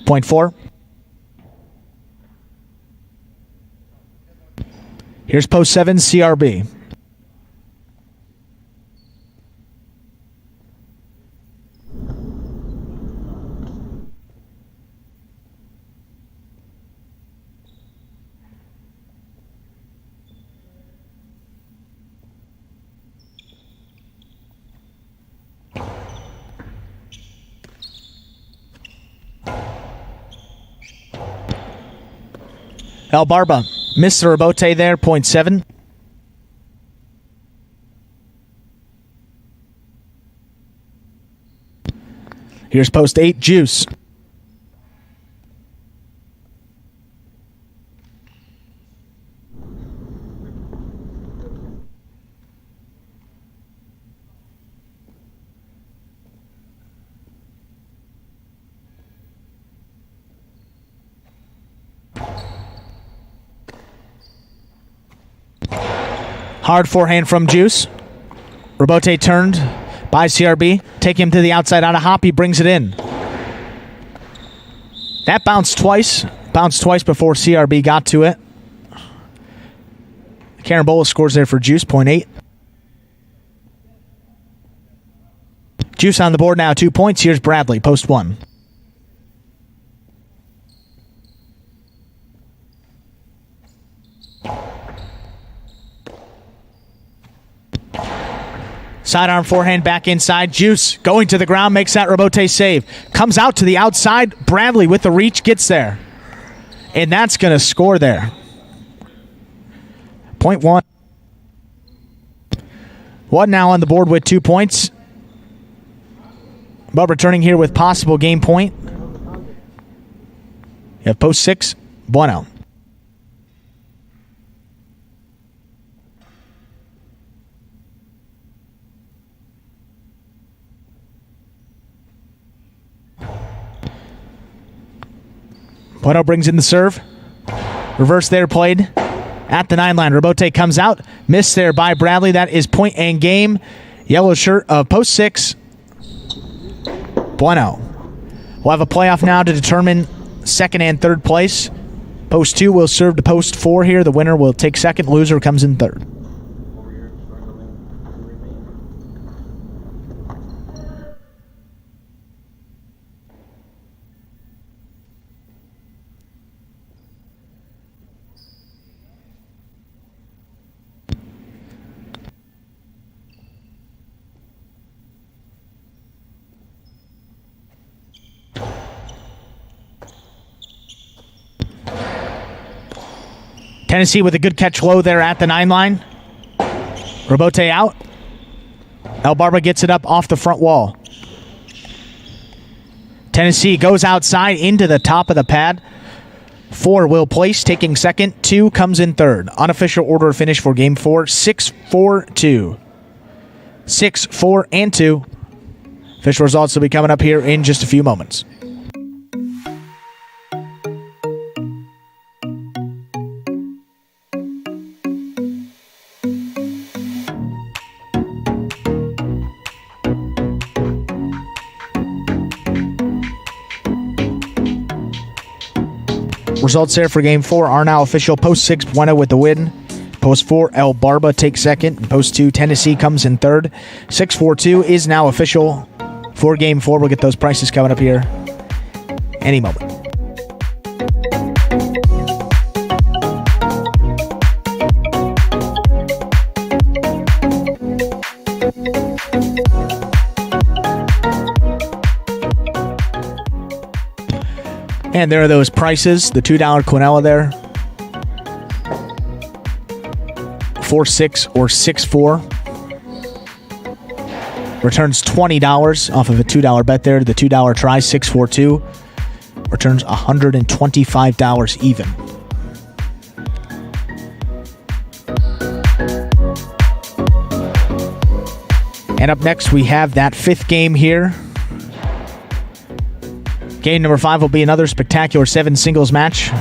Point 4. Here's post 7, CRB. El Barba missed the rebote there, point 7. Here's post 8, Juice. Hard forehand from Juice. Robote turned by CRB. Take him to the outside on a hop. He brings it in. That bounced twice. Bounced twice before CRB got to it. Carambola scores there for Juice, 0.8. Juice on the board now, 2 points. Here's Bradley, post 1. Sidearm forehand back inside. Juice going to the ground, makes that Robote save. Comes out to the outside. Bradley with the reach gets there. And that's going to score there. 0.1. One now on the board with 2 points. But returning here with possible game point. You have post 6, Bueno. Bueno brings in the serve. Reverse there played at the 9 line. Robote comes out. Missed there by Bradley. That is point and game. Yellow shirt of post 6. Bueno. We'll have a playoff now to determine second and third place. Post 2 will serve to post 4 here. The winner will take second. Loser comes in third. Tennessee with a good catch low there at the 9 line. Robote out. El Barba gets it up off the front wall. Tennessee goes outside into the top of the pad. 4 will place, taking second. 2 comes in third. Unofficial order of finish for game 4. 6-4-2. 6-4 and 2. Official results will be coming up here in just a few moments. Results there for Game 4 are now official. Post 6, Bueno with the win. Post 4, El Barba takes second. And Post 2, Tennessee comes in third. 6-4-2 is now official for Game 4. We'll get those prices coming up here any moment. And there are those prices. The $2 Quinella there. 4-6 or 6-4. Returns $20 off of a $2 bet there. The $2 try, 6-4-2. Returns $125 even. And up next, we have that 5th game here. Game number 5 will be another spectacular 7 singles match.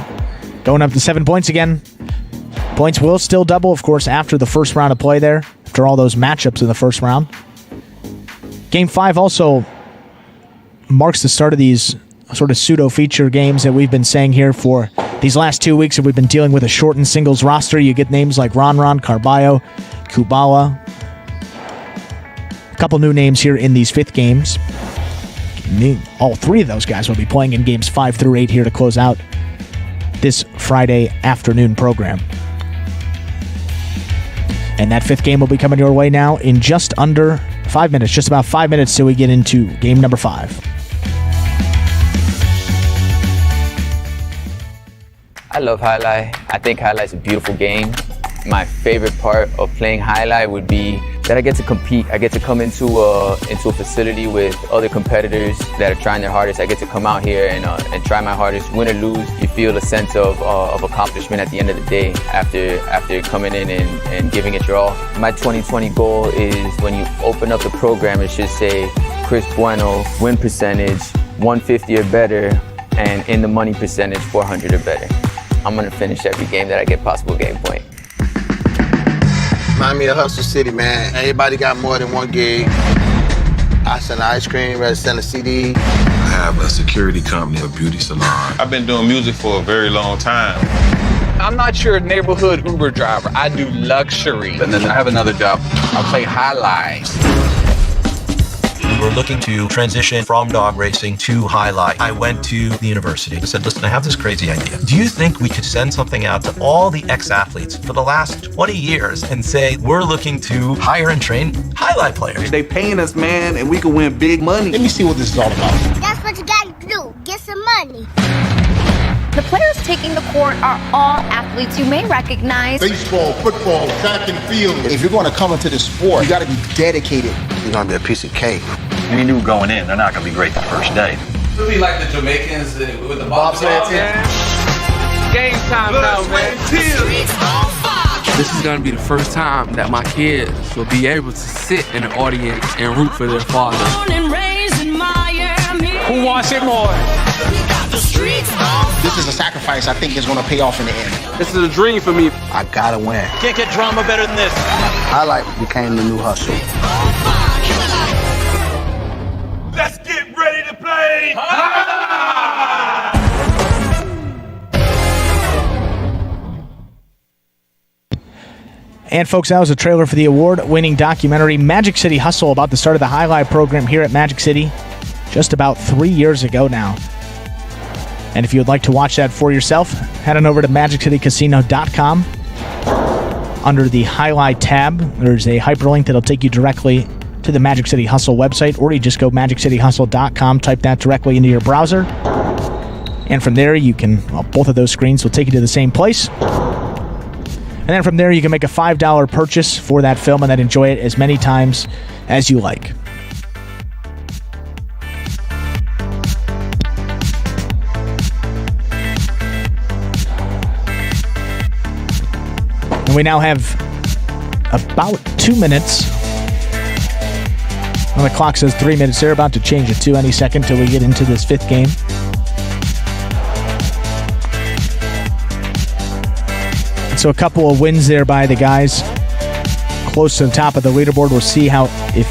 Going up to 7 points again. Points will still double, of course, after the first round of play there. After all those matchups in the first round. Game 5 also marks the start of these sort of pseudo-feature games that we've been saying here for these last 2 weeks that we've been dealing with a shortened singles roster. You get names like Ron, Carballo, Kubala. A couple new names here in these 5th games. All 3 of those guys will be playing in games 5 through 8 here to close out this Friday afternoon program. And that 5th game will be coming your way now in just under 5 minutes. Just about 5 minutes till we get into game number 5. I love Jai-Alai. I think Jai-Alai is a beautiful game. My favorite part of playing Jai-Alai would be that I get to compete. I get to come into a facility with other competitors that are trying their hardest. I get to come out here and try my hardest. Win or lose, you feel a sense of accomplishment at the end of the day after coming in and giving it your all. My 2020 goal is when you open up the program, it should say Chris Bueno, win percentage 150 or better, and in the money percentage 400 or better. I'm gonna finish every game that I get possible game point. Remind me of Hustle City, man. Everybody got more than one gig. I sell ice cream, rather sell a CD. I have a security company, a beauty salon. I've been doing music for a very long time. I'm not your neighborhood Uber driver. I do luxury. And then I have another job. I play highlight. We're looking to transition from dog racing to highlight. I went to the university and said, listen, I have this crazy idea. Do you think we could send something out to all the ex-athletes for the last 20 years and say, we're looking to hire and train highlight players? They paying us, man, and we can win big money. Let me see what this is all about. That's what you gotta do. Get some money. The players taking the court are all athletes you may recognize. Baseball, football, track and field. If you're going to come into this sport, you got to be dedicated. You're going to be a piece of cake. We knew going in, they're not going to be great the first day. It'll be like the Jamaicans with the bobsled team. Game time now, man. This is going to be the first time that my kids will be able to sit in the audience and root for their father. Who wants it more? This is a sacrifice I think is going to pay off in the end. This is a dream for me. I got to win. Can't get drama better than this. Highlight became the new hustle. Let's get ready to play! And folks, that was a trailer for the award-winning documentary Magic City Hustle about the start of the highlight program here at Magic City just about 3 years ago now. And if you would like to watch that for yourself, head on over to MagicCityCasino.com. Under the Highlight tab, there's a hyperlink that'll take you directly to the Magic City Hustle website, or you just go MagicCityHustle.com, type that directly into your browser. And from there, you can, well, both of those screens will take you to the same place. And then from there, you can make a $5 purchase for that film and then enjoy it as many times as you like. And we now have about 2 minutes. Well, the clock says 3 minutes. They're about to change it to any second till we get into this fifth game. So a couple of wins there by the guys close to the top of the leaderboard. We'll see how, if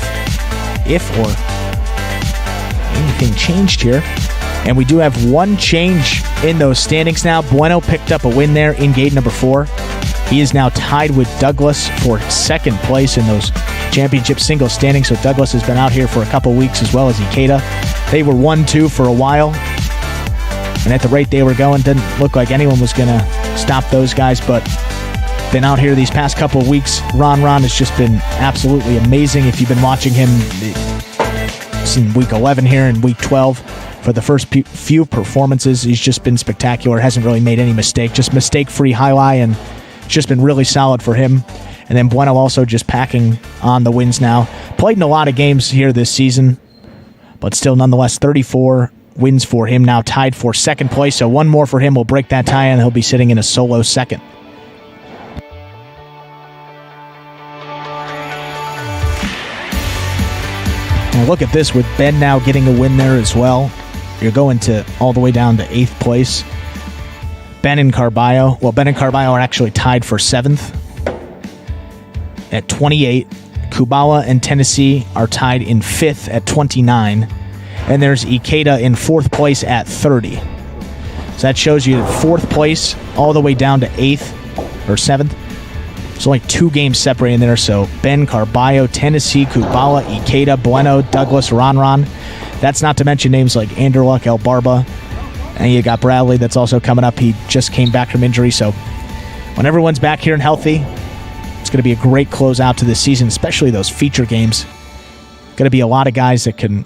or anything changed here. And we do have one change in those standings now. Bueno picked up a win there in gate number 4. He is now tied with Douglas for second place in those championship singles standings. So Douglas has been out here for a couple weeks, as well as Ikeda. They were 1-2 for a while. And at the rate they were going, didn't look like anyone was going to stop those guys. But been out here these past couple of weeks. Ron has just been absolutely amazing. If you've been watching him, it's in week 11 here and week 12. For the first few performances, he's just been spectacular. Hasn't really made any mistake. Just mistake-free highlight, and it's just been really solid for him. And then Bueno also just packing on the wins now. Played in a lot of games here this season, but still nonetheless 34 wins for him, now tied for second place. So one more for him will break that tie, and he'll be sitting in a solo second. Now look at this with Ben now getting a win there as well. You're going to all the way down to 8th place. Ben and Carballo are actually tied for 7th at 28. Kubala and Tennessee are tied in 5th at 29. And there's Ikeda in 4th place at 30. So that shows you 4th place all the way down to 8th or 7th. There's only 2 games separating there. So Ben, Carballo, Tennessee, Kubala, Ikeda, Bueno, Douglas, Ron. That's not to mention names like Anderluck, El Barba. And you got Bradley that's also coming up. He just came back from injury. So when everyone's back here and healthy, it's going to be a great closeout to this season, especially those feature games. Going to be a lot of guys that can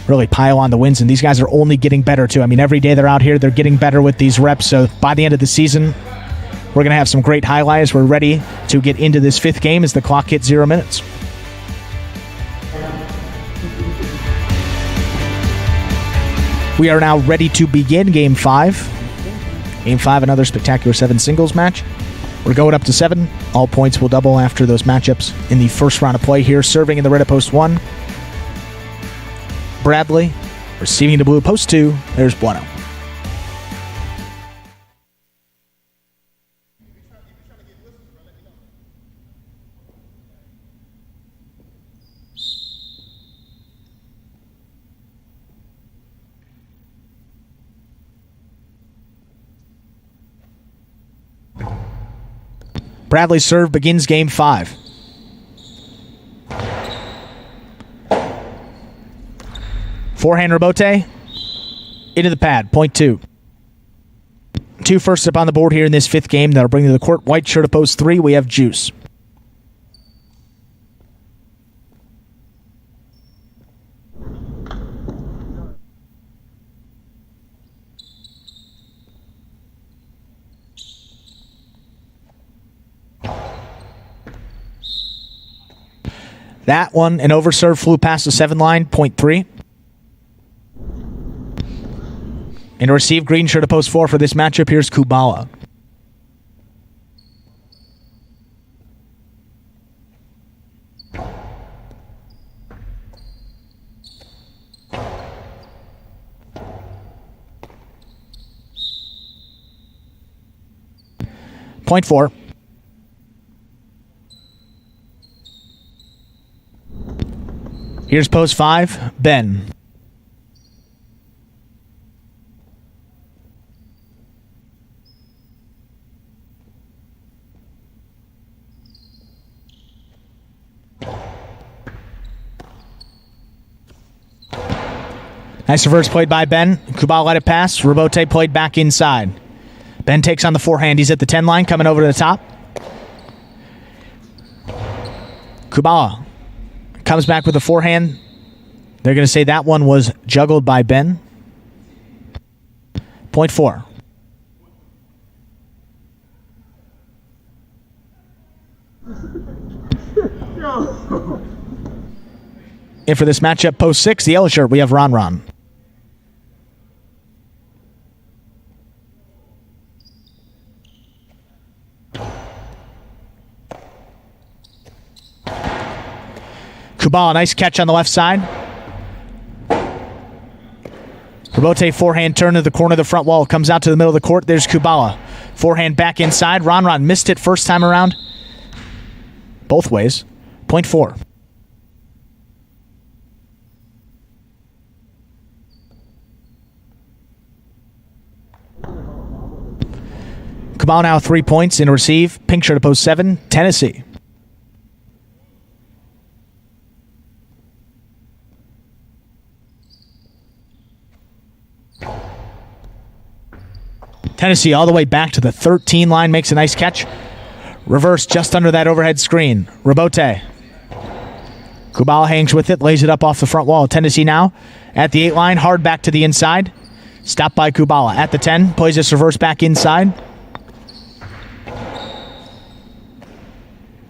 really pile on the wins, and these guys are only getting better too. I mean, every day they're out here, they're getting better with these reps. So by the end of the season, we're going to have some great highlights. We're ready to get into this 5th game as the clock hits 0 minutes. We are now ready to begin Game 5. Game 5, another spectacular 7 singles match. We're going up to 7. All points will double after those matchups in the first round of play here. Serving in the red at post 1, Bradley. Receiving to blue post 2, there's Bueno. Bradley's serve begins game 5. Forehand rebote. Into the pad. Point 2. 2 firsts up on the board here in this 5th game. That'll bring to the court white shirt of post 3. We have Juice. That one, an overserve, flew past the 7 line, point 3. And to receive green shirt of post 4 for this matchup, here's Kubala. Point 4. Here's post 5, Ben. Nice reverse played by Ben. Kubala let it pass. Rebote played back inside. Ben takes on the forehand. He's at the 10 line, coming over to the top. Kubala comes back with the forehand. They're going to say that one was juggled by Ben. Point 4. And for this matchup, post 6, the yellow shirt, we have Ron. Kubala, nice catch on the left side. Rebote forehand turn to the corner of the front wall. Comes out to the middle of the court. There's Kubala. Forehand back inside. Ron missed it first time around. Both ways. Point 4. Kubala now 3 points in a receive. Pink shirt to post 7. Tennessee. Tennessee all the way back to the 13 line, makes a nice catch. Reverse just under that overhead screen. Rebote. Kubala hangs with it, lays it up off the front wall. Tennessee now at the 8 line, hard back to the inside. Stopped by Kubala. At the 10, plays this reverse back inside.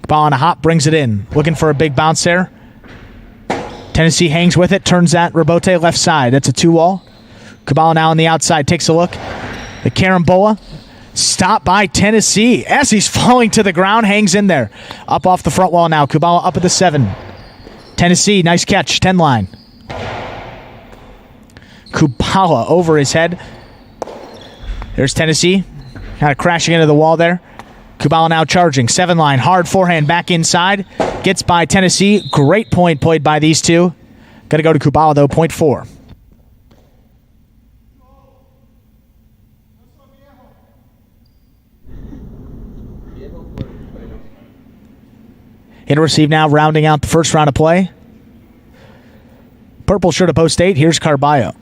Kubala on a hop, brings it in. Looking for a big bounce there. Tennessee hangs with it, turns that Rebote left side. That's a 2-wall. Kubala now on the outside, takes a look. The carambola, stopped by Tennessee. As he's falling to the ground, hangs in there. Up off the front wall now. Kubala up at the 7. Tennessee, nice catch, 10 line. Kubala over his head. There's Tennessee, kind of crashing into the wall there. Kubala now charging, 7 line, hard forehand back inside. Gets by Tennessee. Great point played by these two. Got to go to Kubala though, point 4. Hit and receive now, rounding out the first round of play. Purple shirt of post 8. Here's Carballo.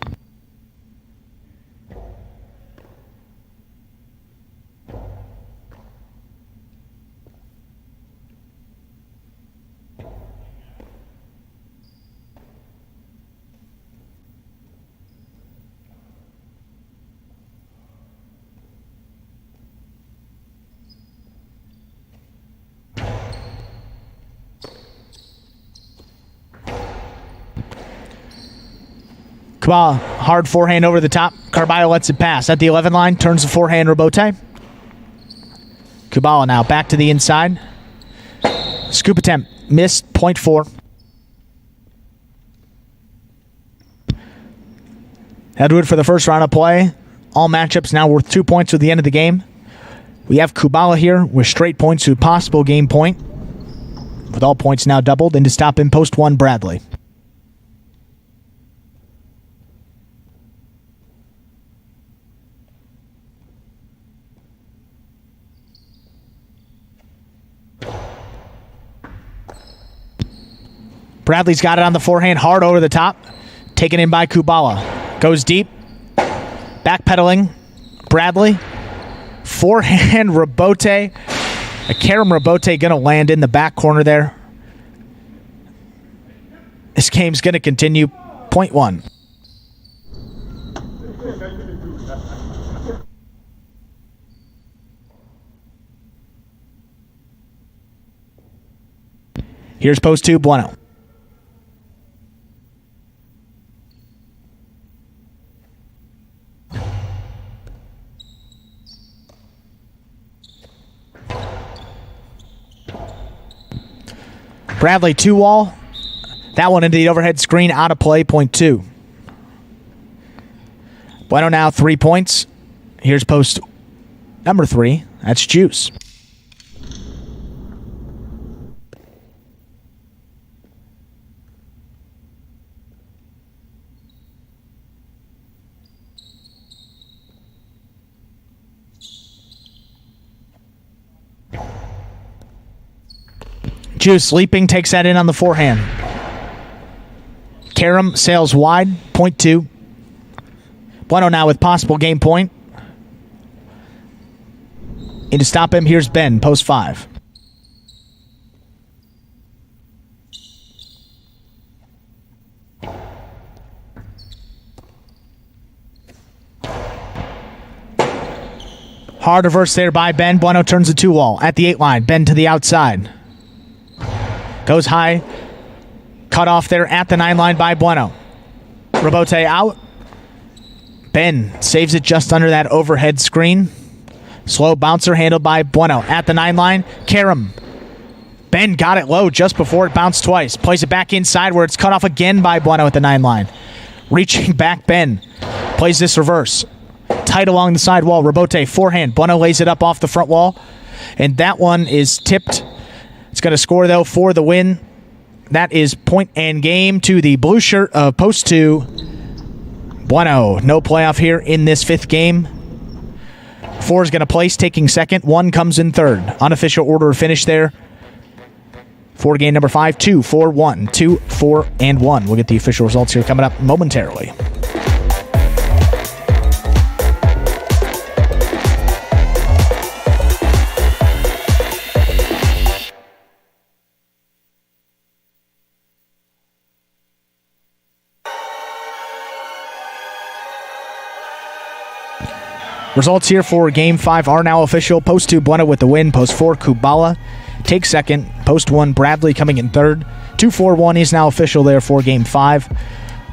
Kubala, hard forehand over the top. Carballo lets it pass. At the 11 line, turns the forehand Rebote. Kubala now back to the inside. Scoop attempt, missed, point 4. That'll do it for the first round of play. All matchups now worth 2 points at the end of the game. We have Kubala here with straight points to a possible game point, with all points now doubled, and to stop him, post 1, Bradley. Bradley's got it on the forehand, hard over the top. Taken in by Kubala. Goes deep. Backpedaling. Bradley. Forehand rebote. A Carom rebote going to land in the back corner there. This game's going to continue. Point 1. Here's post 2, Bueno. Bradley 2-wall. That one into the overhead screen, out of play, point 2. Bueno now 3 points. Here's post number 3. That's Juice. Juice leaping, takes that in on the forehand. Carom sails wide, point 2. Bueno now with possible game point. And to stop him, here's Ben, post 5. Hard reverse there by Ben. Bueno turns the 2-wall at the 8 line. Ben to the outside. Goes high. Cut off there at the 9 line by Bueno. Rebote out. Ben saves it just under that overhead screen. Slow bouncer handled by Bueno at the 9 line. Carom. Ben got it low just before it bounced twice. Plays it back inside where it's cut off again by Bueno at the 9 line. Reaching back, Ben plays this reverse. Tight along the side wall. Rebote forehand. Bueno lays it up off the front wall. And that one is tipped. It's going to score, though, for the win. That is point and game to the blue shirt of post 2. Bueno, no playoff here in this 5th game. 4 is going to place, taking 2nd. 1 comes in 3rd. Unofficial order of finish there. For game number 5, 2, 4, 1, 2, 4, and 1. We'll get the official results here coming up momentarily. Results here for Game 5 are now official. Post 2, Bueno with the win. Post 4, Kubala takes 2nd. Post 1, Bradley coming in 3rd. 2-4-1 is now official there for Game 5.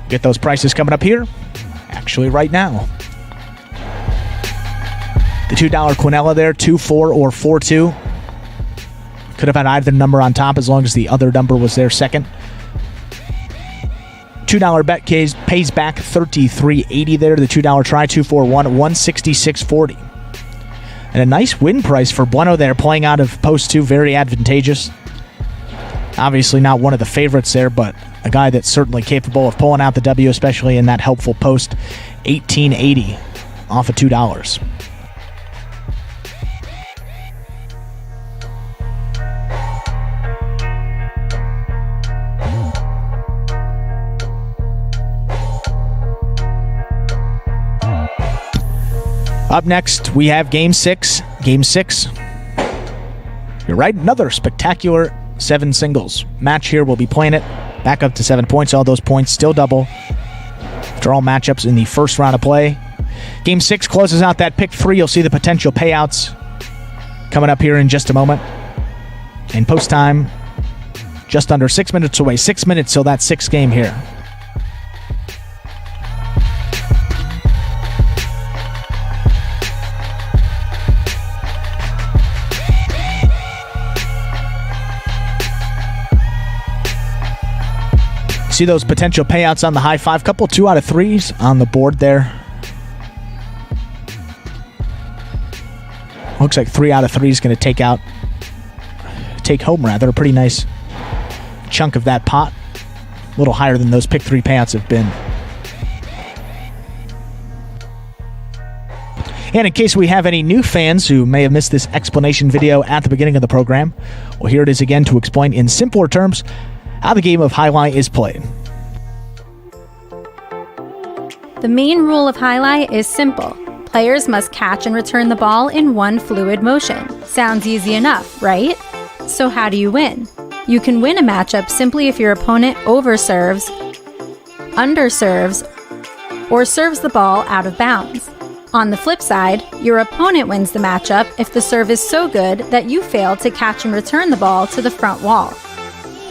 Get those prices coming up here, actually right now. The $2 Quinella there, 2-4 or 4-2. Could have had either number on top as long as the other number was there second. $2 bet pays back $33.80 there. The $2 try, 2-4-1, $166.40. And a nice win price for Bueno there, playing out of post 2, very advantageous. Obviously not one of the favorites there, but a guy that's certainly capable of pulling out the W, especially in that helpful post. $18.80 off of $2. Up next, we have Game 6. Game 6. You're right, another spectacular 7 singles match here. We'll be playing it back up to 7 points. All those points still double after all matchups in the first round of play. Game 6 closes out that pick 3. You'll see the potential payouts coming up here in just a moment. And post time, just under 6 minutes away. 6 minutes till that 6th game here. See those potential payouts on the high 5. Couple 2 out of 3s on the board there. Looks like 3 out of 3 is going to take home a pretty nice chunk of that pot. A little higher than those pick 3 payouts have been. And in case we have any new fans who may have missed this explanation video at the beginning of the program, well, here it is again to explain in simpler terms how the game of highlight is played. The main rule of highlight is simple. Players must catch and return the ball in one fluid motion. Sounds easy enough, right? So how do you win? You can win a matchup simply if your opponent overserves, underserves, or serves the ball out of bounds. On the flip side, your opponent wins the matchup if the serve is so good that you fail to catch and return the ball to the front wall.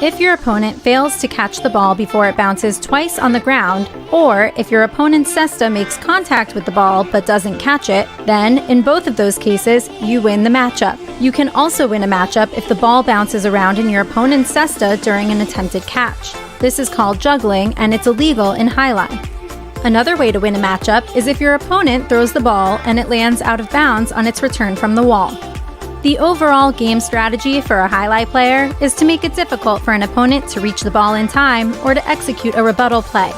If your opponent fails to catch the ball before it bounces twice on the ground, or if your opponent's cesta makes contact with the ball but doesn't catch it, then, in both of those cases, you win the matchup. You can also win a matchup if the ball bounces around in your opponent's cesta during an attempted catch. This is called juggling, and it's illegal in highlight. Another way to win a matchup is if your opponent throws the ball and it lands out of bounds on its return from the wall. The overall game strategy for a highlight player is to make it difficult for an opponent to reach the ball in time or to execute a rebuttal play.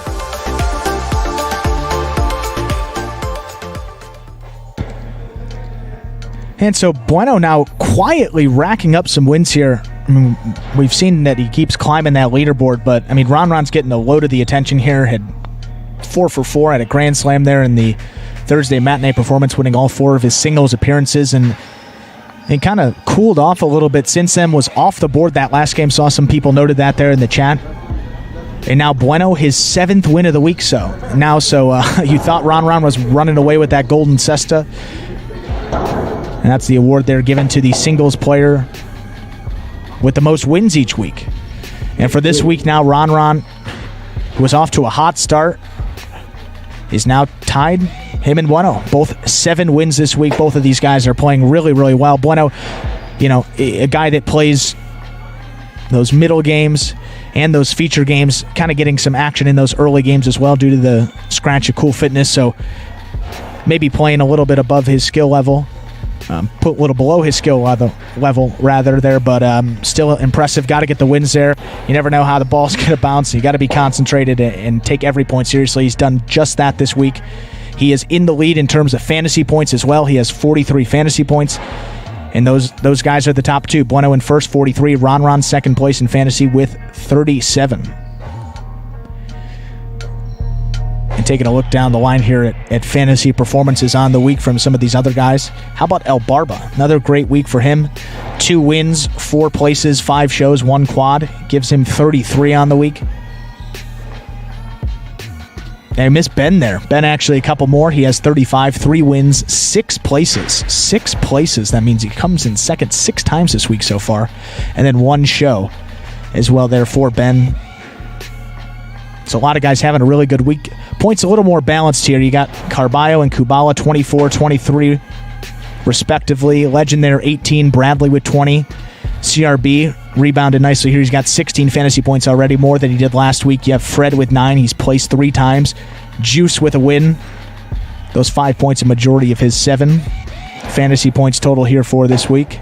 And so Bueno now quietly racking up some wins here. I mean, we've seen that he keeps climbing that leaderboard, but I mean, Ron's getting a load of the attention here. Had 4 for 4 at a Grand Slam there in the Thursday matinee performance, winning all 4 of his singles appearances, and kind of cooled off a little bit since then. Was off the board that last game. Saw some people noted that there in the chat. And now Bueno, his 7th win of the week. So you thought Ron was running away with that golden cesta, and that's the award there given to the singles player with the most wins each week. And for this week now, Ron, who was off to a hot start, is now tied. Him and Bueno, both 7 wins this week. Both of these guys are playing really, really well. Bueno, a guy that plays those middle games and those feature games, kind of getting some action in those early games as well due to the scratch of cool fitness. So maybe playing a little bit above his skill level. Put a little below his skill level rather there, but still impressive. Got to get the wins there. You never know how the ball's going to bounce. You got to be concentrated and take every point seriously. He's done just that this week. He is in the lead in terms of fantasy points as well. He has 43 fantasy points, and those guys are the top 2. Bueno in first, 43. Ron second place in fantasy with 37. And taking a look down the line here at fantasy performances on the week from some of these other guys. How about El Barba? Another great week for him. 2 wins, 4 places, 5 shows, 1 quad. Gives him 33 on the week. I miss Ben there. Ben actually a couple more. He has 35, 3 wins, 6 places. 6 places. That means he comes in second 6 times this week so far. And then 1 show as well there for Ben. So a lot of guys having a really good week. Points a little more balanced here. You got Carballo and Kubala, 24, 23, respectively. Legend there, 18. Bradley with 20. CRB rebounded nicely here. He's got 16 fantasy points already, more than he did last week. You have Fred with 9. He's placed 3 times. Juice with a win. Those 5 points, a majority of his 7 fantasy points total here for this week.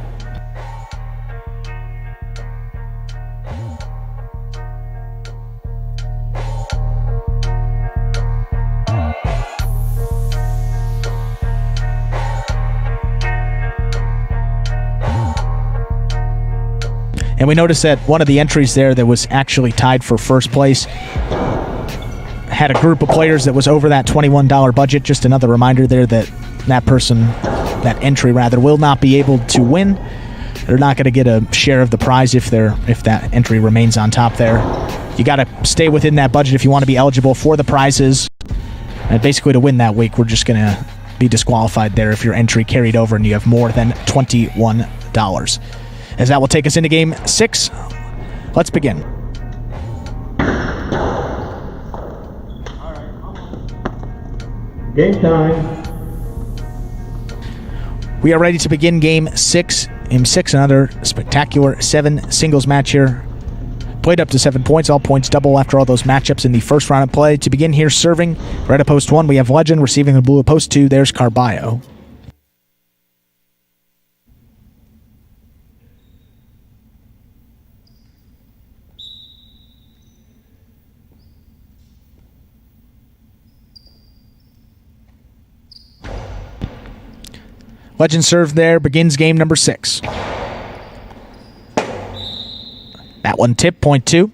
And we noticed that one of the entries there that was actually tied for first place had a group of players that was over that $21 budget. Just another reminder there that that entry will not be able to win. They're not going to get a share of the prize if that entry remains on top there. You got to stay within that budget if you want to be eligible for the prizes. And basically to win that week, we're just going to be disqualified there if your entry carried over and you have more than $21. As that will take us into Game 6. Let's begin. Game time. We are ready to begin Game 6. Game 6, another spectacular 7 singles match here. Played up to 7 points. All points double after all those matchups in the first round of play. To begin here, serving right at post 1, we have Legend. Receiving the blue at post 2, there's Carballo. Legend serve there, begins game number 6. That one tip, point 2.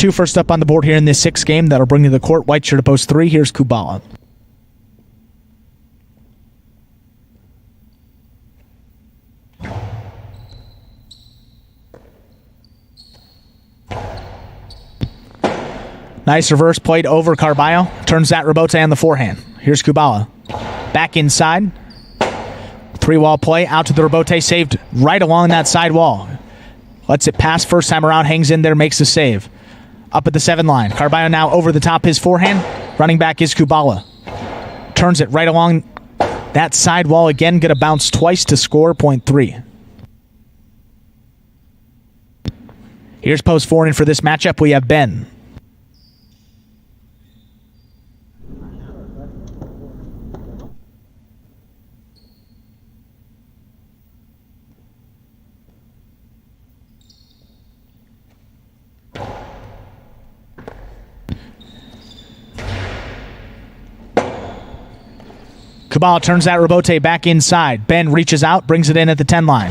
2 first up on the board here in this 6th game. That'll bring you the court. White shirt to post 3. Here's Kubala. Nice reverse played over Carballo. Turns that Rebote on the forehand. Here's Kubala. Back inside. 3-wall play out to the Rebote. Saved right along that side wall. Lets it pass first time around. Hangs in there. Makes the save. Up at the 7 line. Carballo now over the top his forehand. Running back is Kubala. Turns it right along that side wall again. Going to bounce twice to score point 3. Here's post forehand for this matchup. We have Ben. Kubala turns that Rebote back inside. Ben reaches out, brings it in at the 10 line.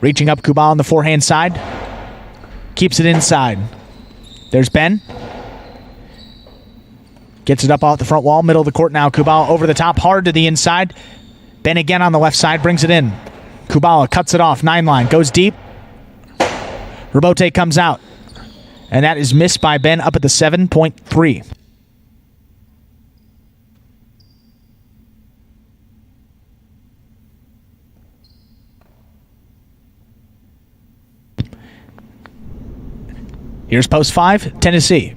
Reaching up Kubala on the forehand side. Keeps it inside. There's Ben. Gets it up off the front wall, middle of the court now. Kubala over the top, hard to the inside. Ben again on the left side, brings it in. Kubala cuts it off, 9 line, goes deep. Rebote comes out. And that is missed by Ben up at the 7.3. Here's post 5, Tennessee.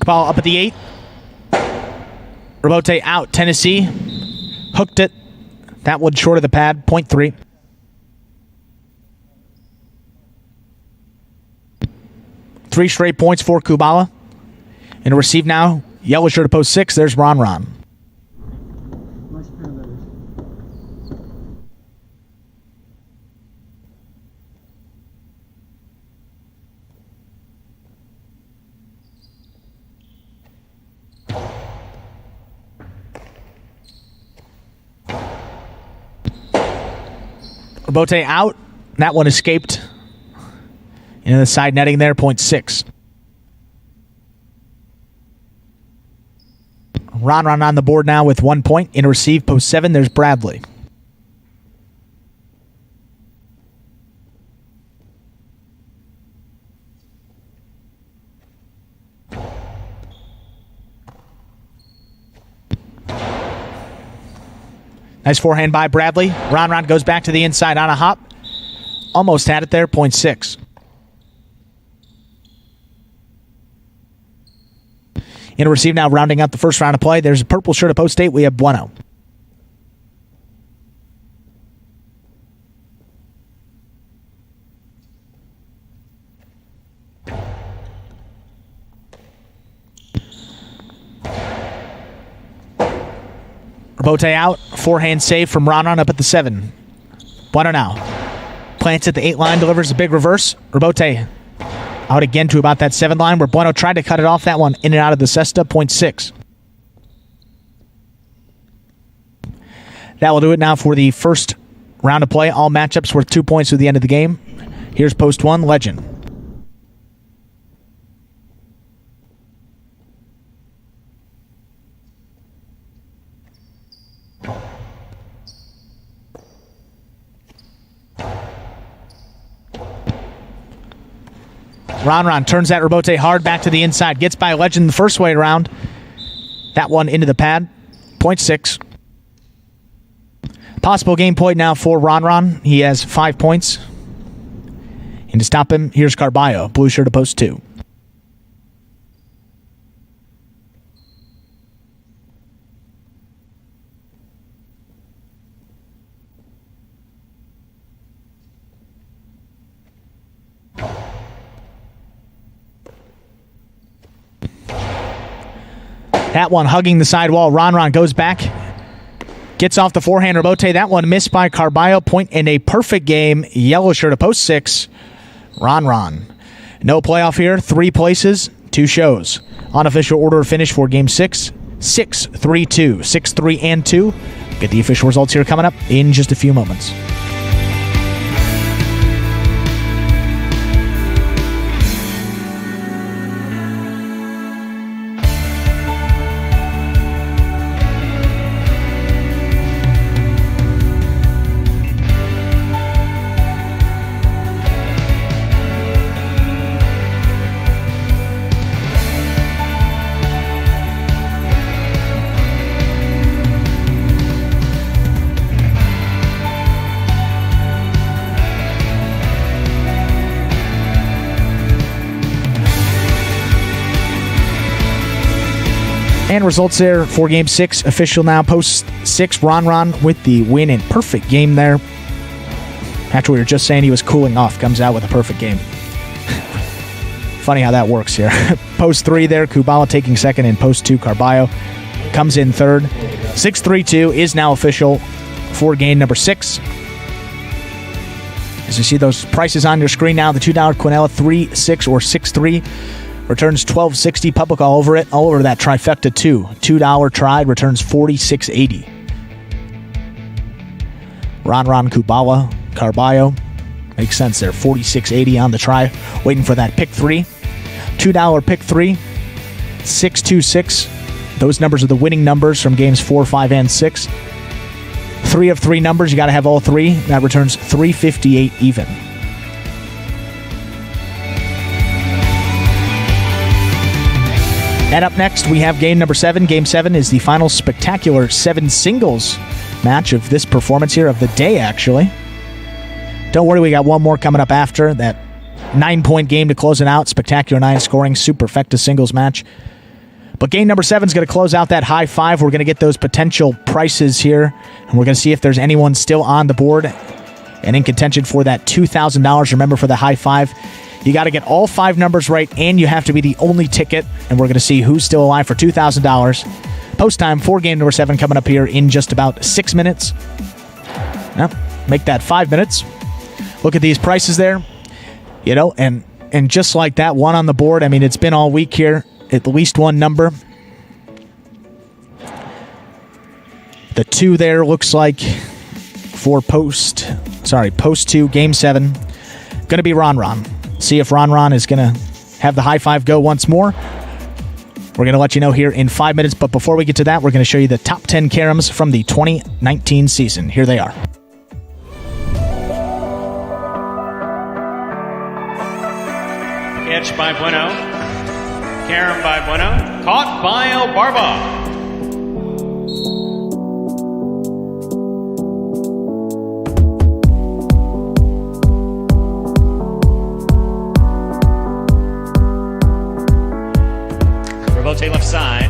Ball up at the 8. Rebote out, Tennessee. Hooked it. That one short of the pad, point 3. Three straight points for Kubala. And to receive now, yellow shirt to post 6. There's Ron Ron. Rebote out. That one escaped. Into the side netting there, point 6. Ron Ron on the board now with 1 point. In receive, post 7, there's Bradley. Nice forehand by Bradley. Ron Ron goes back to the inside on a hop. Almost had it there, point 6. In a receive now, rounding out the first round of play. There's a purple shirt at post 8. We have Bueno. Rebote out. Forehand save from Ron Ron up at the 7. Bueno now. Plants at the 8 line, delivers a big reverse. Rebote out again to about that 7 line where Bueno tried to cut it off. That one in and out of the cesta, point 6. That will do it now for the first round of play. All matchups worth 2 points to the end of the game. Here's post 1, Legend. Ron Ron turns that Rebote hard back to the inside. Gets by Legend the first way around. That one into the pad. Point 6. Possible game point now for Ron Ron. He has 5 points. And to stop him, here's Carballo. Blue shirt to post 2. That one hugging the side wall. Ron Ron goes back. Gets off the forehand. Rebote. That one missed by Carballo. Point in a perfect game. Yellow shirt to post 6. Ron Ron. No playoff here. 3 places, 2 shows. Unofficial order of finish for Game 6, 6-3-2, 6-3 and 2. Get the official results here coming up in just a few moments. And results there for Game 6. Official now. Post 6, Ron with the win and perfect game there. After we were just saying he was cooling off, comes out with a perfect game. Funny how that works here. Post 3 there, Kubala taking second, and post 2, Carballo comes in third. 6-3-2 is now official for game number 6. As you see those prices on your screen now, the $2 Quinella 3-6 or 6-3 returns $12.60. Public all over it, all over that trifecta too. $2 tried returns $46.80. Ron Kubala, Carballo, makes sense there. $46.80 on the try. Waiting for that pick 3. $2 pick 3. 6-2-6. Those numbers are the winning numbers from games 4, 5, and 6. 3 of 3 numbers, you got to have all 3. That returns $3.58 even. And up next, we have game number 7. Game 7 is the final spectacular 7 singles match of this performance here, of the day, actually. Don't worry, we got one more coming up after. That 9-point game to close it out. Spectacular 9 scoring, superfecta singles match. But game number 7 is going to close out that high 5. We're going to get those potential prices here, and we're going to see if there's anyone still on the board and in contention for that $2,000. Remember, for the high 5, you got to get all 5 numbers right, and you have to be the only ticket, and we're going to see who's still alive for $2,000. Post time for game number 7 coming up here in just about 6 minutes. Now, make that 5 minutes. Look at these prices there, you know, and just like that, one on the board. I mean, it's been all week here. At least one number. The 2 there looks like for post 2, game 7. Going to be Ron. See if Ron is going to have the high 5 go once more. We're going to let you know here in 5 minutes, but before we get to that, we're going to show you the top 10 Caroms from the 2019 season. Here they are. Catch by Bueno. Carom by Bueno. Caught by Elbarba. Rebote left side.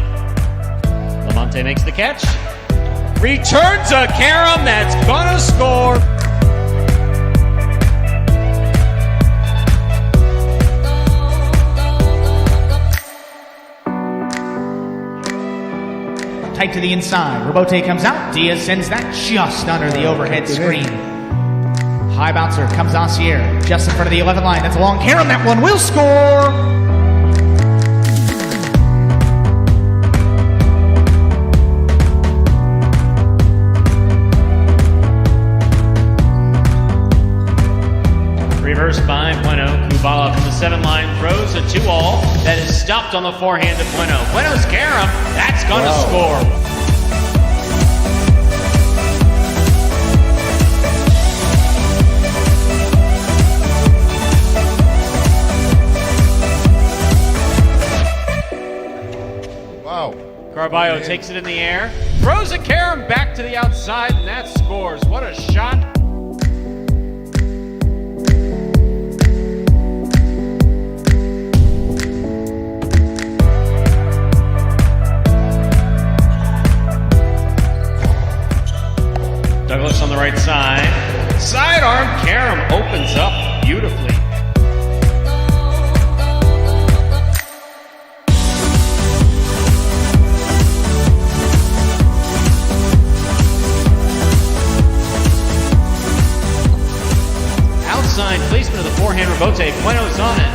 Lamonte makes the catch. Returns a Carom that's gonna score. Tight to the inside. Rebote comes out. Diaz sends that just under the overhead screen. High bouncer comes Ancier just in front of the 11 line. That's a long Carom. That one will score. Reverse by Bueno. Kubala from the 7 line throws a 2-all that is stopped on the forehand of Bueno. Bueno's Carom, that's gonna score. Wow. Carballo takes it in the air, throws a Carom back to the outside, and that scores. What a shot. Douglas on the right side. Sidearm, Carom opens up beautifully. Outside placement of the forehand Rebote. Bueno's on it.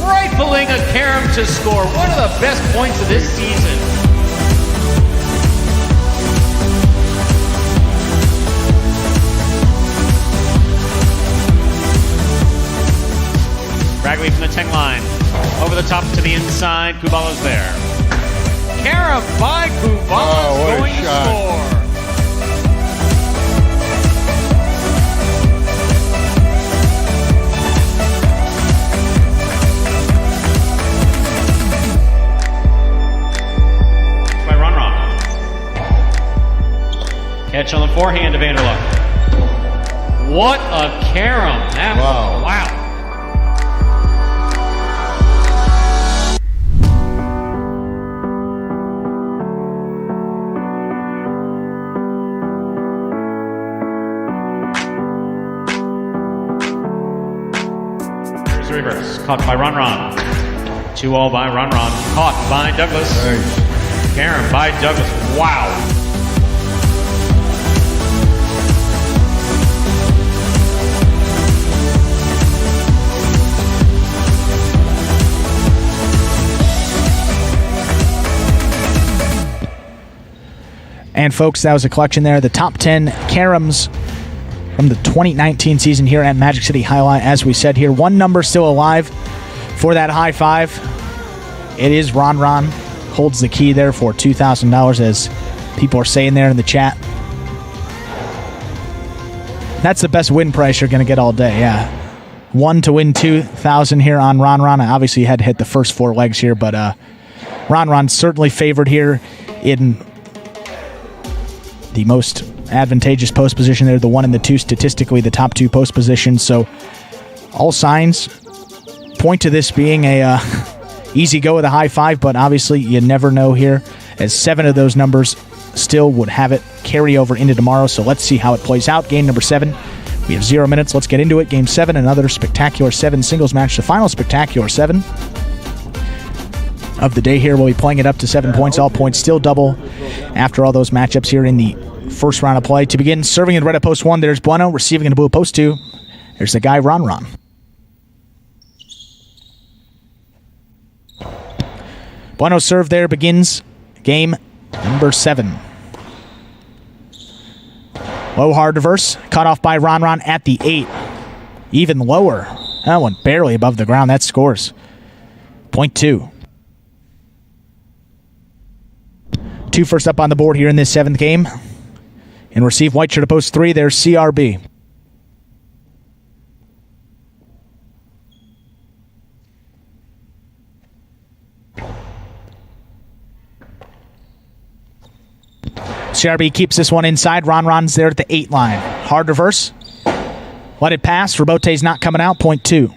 rifling a carom to score. One of the best points of this season. Bragley from the 10 line. Over the top to the inside. Kubala's there. Carom by Kubala's going to score. By Ron. Catch on the forehand of Vanderluck. What a carom. That was, wow. Reverse. Caught by Ron. 2-all by Ron. Caught by Douglas. Carom by Douglas. Wow. And folks, that was a collection there. The top 10 caroms from the 2019 season here at Magic City Jai-Alai. As we said here, one number still alive for that high five. It is Ron. Holds the key there for $2,000, as people are saying there in the chat. That's the best win price you're going to get all day, yeah. 1 to win $2,000 here on Ron. Obviously, you had to hit the first 4 legs here, but Ron certainly favored here in the most advantageous post position there, the 1 and the 2, statistically the top 2 post positions. So all signs point to this being a easy go with a high five, but obviously you never know here, as 7 of those numbers still would have it carry over into tomorrow. So let's see how it plays out. Game number 7. We have 0 minutes. Let's get into it. Game 7, another spectacular 7 singles match. The final spectacular 7 of the day here. We'll be playing it up to 7 points. All points still double after all those matchups here in the first round of play. To begin, serving in red at post 1, there's Bueno. Receiving in blue at post 2, there's the guy Ron. Bueno's serve there begins game number 7. Low hard reverse, cut off by Ron at the 8. Even lower. That one barely above the ground. That scores. Point 2. 2 first up on the board here in this 7th game. And receive white shirt to post 3. There's CRB. CRB keeps this one inside. Ron's there at the 8 line. Hard reverse. Let it pass. Robote's not coming out. Point 2.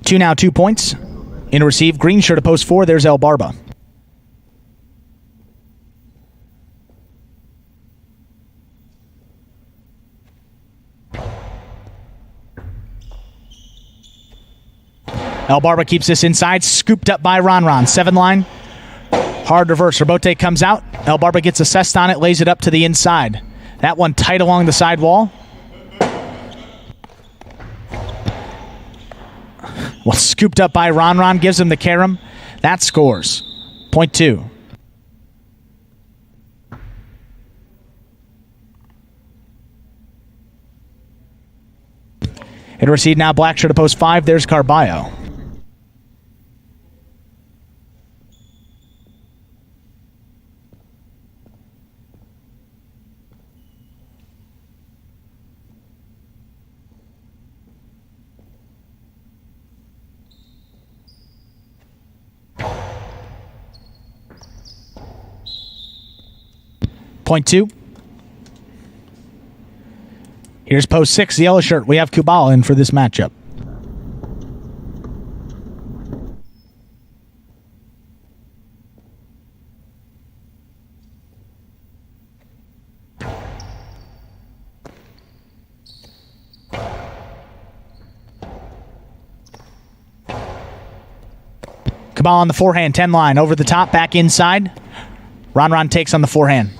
Two now, 2 points. In receive, green shirt to post 4. There's El Barba. El Barba keeps this inside, scooped up by Ron. 7 line. Hard reverse. Robote comes out. El Barba gets assessed on it, lays it up to the inside. That one tight along the side wall. Well, scooped up by Ron gives him the carom. That scores. Point 2. It received now black shirt to post 5. There's Carballo. Point 2. Here's post 6, the yellow shirt. We have Kubal in for this matchup. Kubal on the forehand, 10 line. Over the top, back inside. Ron takes on the forehand.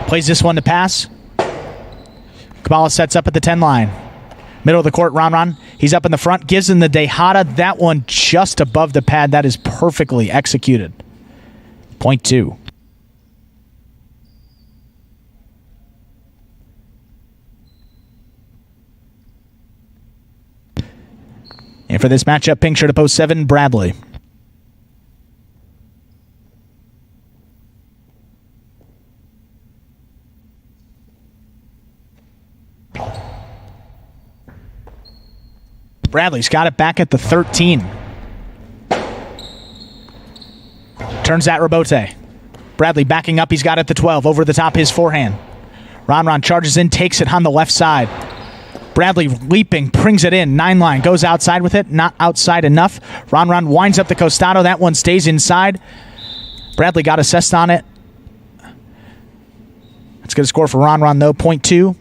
Plays this one to pass. Kabbalah sets up at the 10 line. Middle of the court, Ron. He's up in the front, gives him the Dejada. That one just above the pad. That is perfectly executed. Point 2. And for this matchup, pink shirt to post 7, Bradley. Bradley's got it back at the 13. Turns that Rabote. Bradley backing up. He's got it at the 12. Over the top, his forehand. Ron charges in, takes it on the left side. Bradley leaping, brings it in. 9 line, goes outside with it. Not outside enough. Ron winds up the Costado. That one stays inside. Bradley got assessed on it. That's going to score for Ron though. Point 2.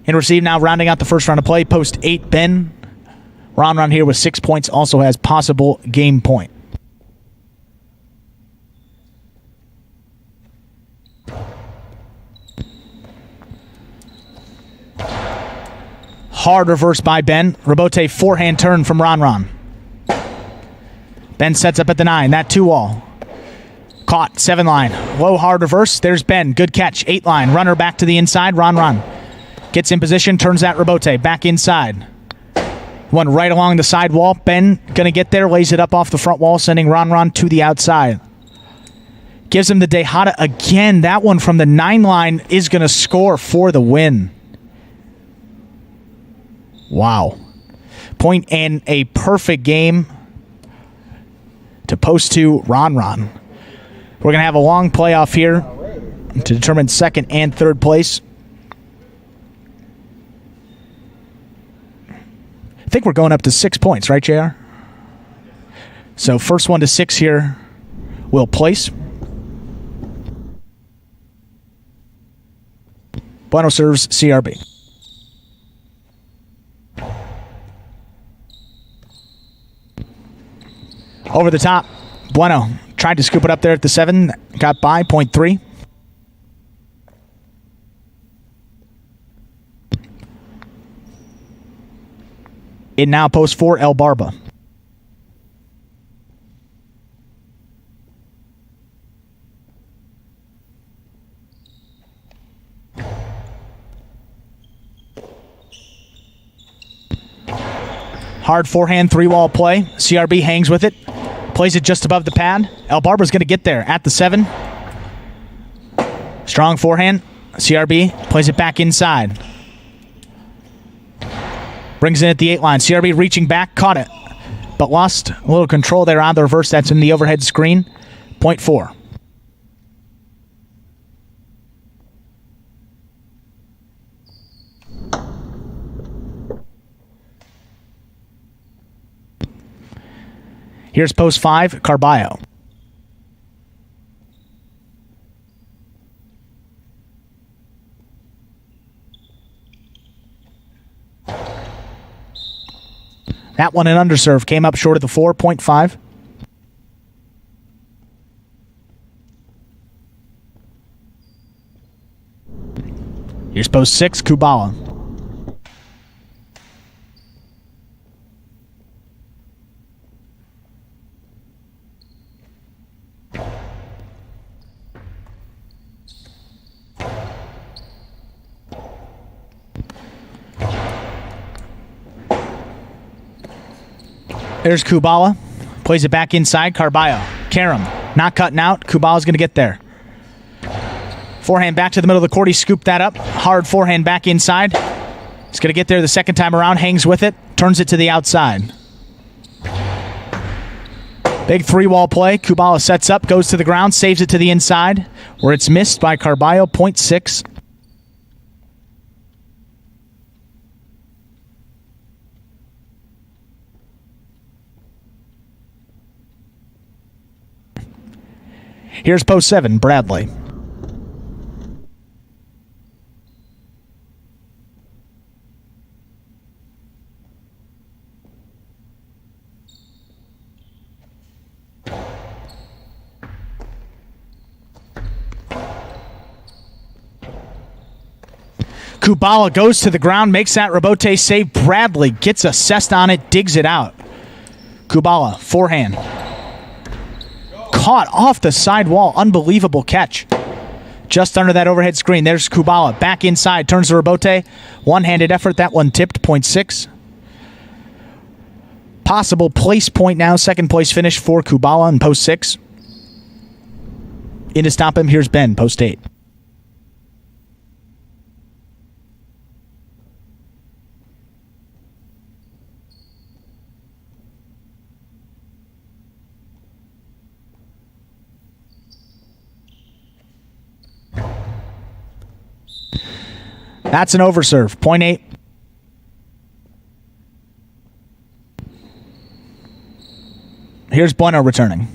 In receive now, rounding out the first round of play. Post 8, Ben. Ron here with 6 points. Also has possible game point. Hard reverse by Ben. Rabote forehand turn from Ron. Ben sets up at the 9. That 2-wall. Caught. 7 line. Low hard reverse. There's Ben. Good catch. 8 line. Runner back to the inside. Ron. Gets in position. Turns that Rabote. Back inside. One right along the side wall. Ben going to get there. Lays it up off the front wall. Sending Ron to the outside. Gives him the Dejada again. That one from the 9 line is going to score for the win. Wow. Point and a perfect game to post to Ron. We're going to have a long playoff here to determine second and third place. I think we're going up to 6 points, right, JR? So first one to 6 here will place. Bueno serves CRB. Over the top. Bueno tried to scoop it up there at the 7. Got by. Point 3. It now post 4, El Barba. Hard forehand 3-wall play. CRB hangs with it. Plays it just above the pad. El Barba's going to get there at the 7. Strong forehand. CRB plays it back inside. Brings it at the 8 line. CRB reaching back. Caught it. But lost a little control there on the reverse. That's in the overhead screen. Point 4. Here's post 5, Carballo. That one an underserve. Came up short of the 4.5. Here's post 6, Kubala. There's Kubala. Plays it back inside. Carballo. Carom. Not cutting out. Kubala's going to get there. Forehand back to the middle of the court. He scooped that up. Hard forehand back inside. He's going to get there the second time around. Hangs with it. Turns it to the outside. Big 3-wall play. Kubala sets up. Goes to the ground. Saves it to the inside. Where it's missed by Carballo. Point 6. Here's post 7, Bradley. Kubala goes to the ground, makes that rebote save. Bradley gets assessed on it, digs it out. Kubala, forehand. Caught off the side wall. Unbelievable catch. Just under that overhead screen. There's Kubala. Back inside. Turns the rebote. One-handed effort. That one tipped. 0.6. Possible place point now. Second place finish for Kubala in post 6. In to stop him, here's Ben, post 8. That's an overserve. 0.8. Here's Bueno returning.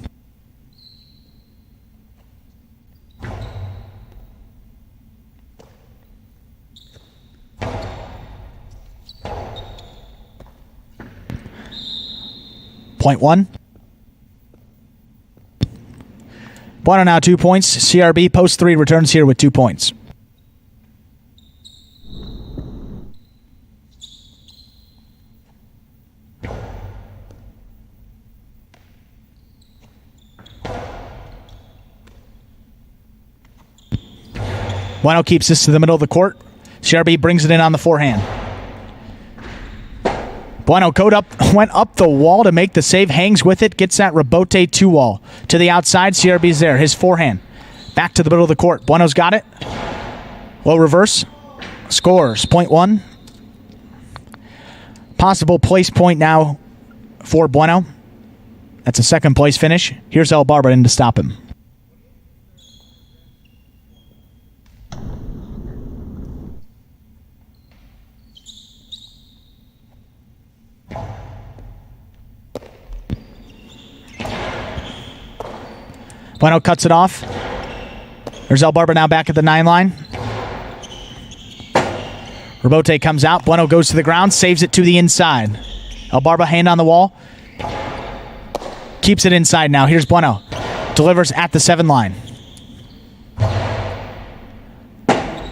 Point 1. Bueno now 2 points. CRB post 3 returns here with 2 points. Bueno keeps this to the middle of the court. CRB brings it in on the forehand. Bueno went up the wall to make the save, hangs with it, gets that rebote 2-wall. To the outside, CRB's there. His forehand. Back to the middle of the court. Bueno's got it. Low reverse. Scores. 0.1. Possible place point now for Bueno. That's a second place finish. Here's El Barba in to stop him. Bueno cuts it off. There's El Barba now back at the 9 line. Rebote comes out. Bueno goes to the ground, saves it to the inside. El Barba hand on the wall. Keeps it inside now. Here's Bueno. Delivers at the 7 line.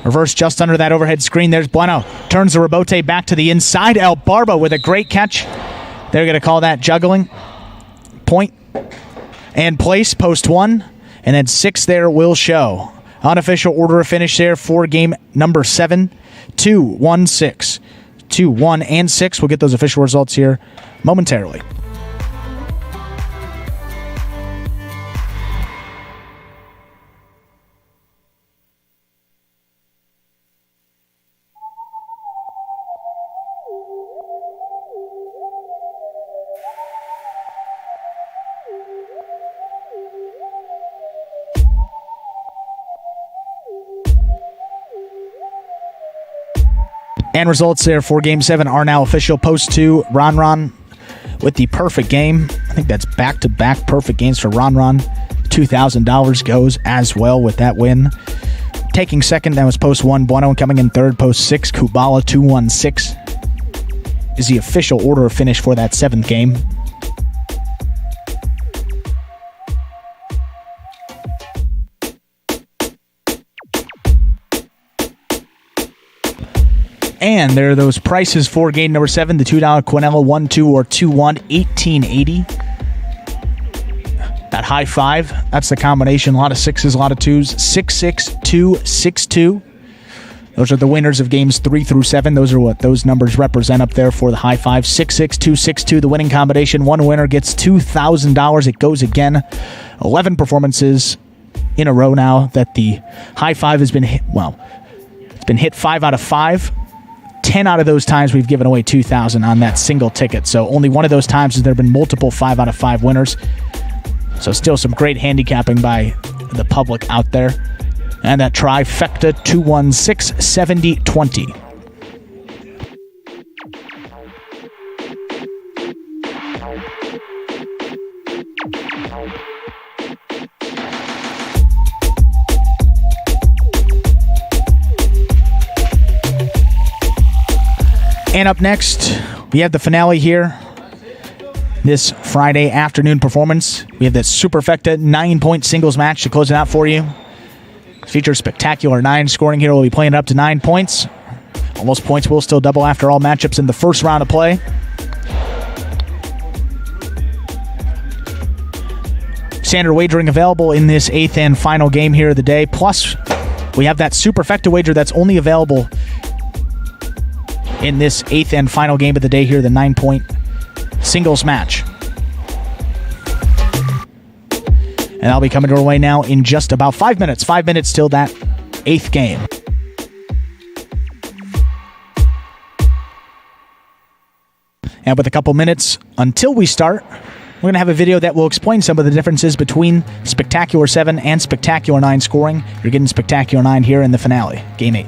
Reverse just under that overhead screen. There's Bueno. Turns the rebote back to the inside. El Barba with a great catch. They're going to call that juggling. Point. And place, post 1, and then 6 there will show. Unofficial order of finish there for game number 7. 2, 1, 6. 2, 1, and 6. We'll get those official results here momentarily. And results there for Game 7 are now official. Post 2, Ron with the perfect game. I think that's back-to-back perfect games for Ron. $2,000 goes as well with that win. Taking second, that was post 1, Bueno. Coming in third, post 6, Kubala 2-1-6 is the official order of finish for that 7th game. And there are those prices for game number 7. The $2 Quinella 1-2 or 2-1, $18.80. That high 5, that's the combination. A lot of 6s, a lot of 2s. 6-6, 2, 6-2. Those are the winners of games 3 through 7. Those are what those numbers represent up there for the high 5. 6-6, 2, 6-2, the winning combination. One winner gets $2,000. It goes again. 11 performances in a row now that the high 5 has been hit. Well, it's been hit 5 out of 5. 10 out of those times we've given away $2,000 on that single ticket. So only one of those times has there been multiple 5 out of 5 winners. So still some great handicapping by the public out there. And that trifecta 2-1-6, 70-20. And up next, we have the finale here. This Friday afternoon performance. We have this Superfecta 9-point singles match to close it out for you. Features spectacular 9 scoring here. We'll be playing it up to 9 points. All those points will still double after all matchups in the first round of play. Standard wagering available in this 8th and final game here of the day. Plus, we have that superfecta wager that's only available in this 8th and final game of the day here, the 9-point singles match. And that'll be coming our way now in just about 5 minutes. 5 minutes till that 8th game. And with a couple minutes until we start, we're going to have a video that will explain some of the differences between Spectacular 7 and Spectacular 9 scoring. You're getting Spectacular 9 here in the finale, Game 8.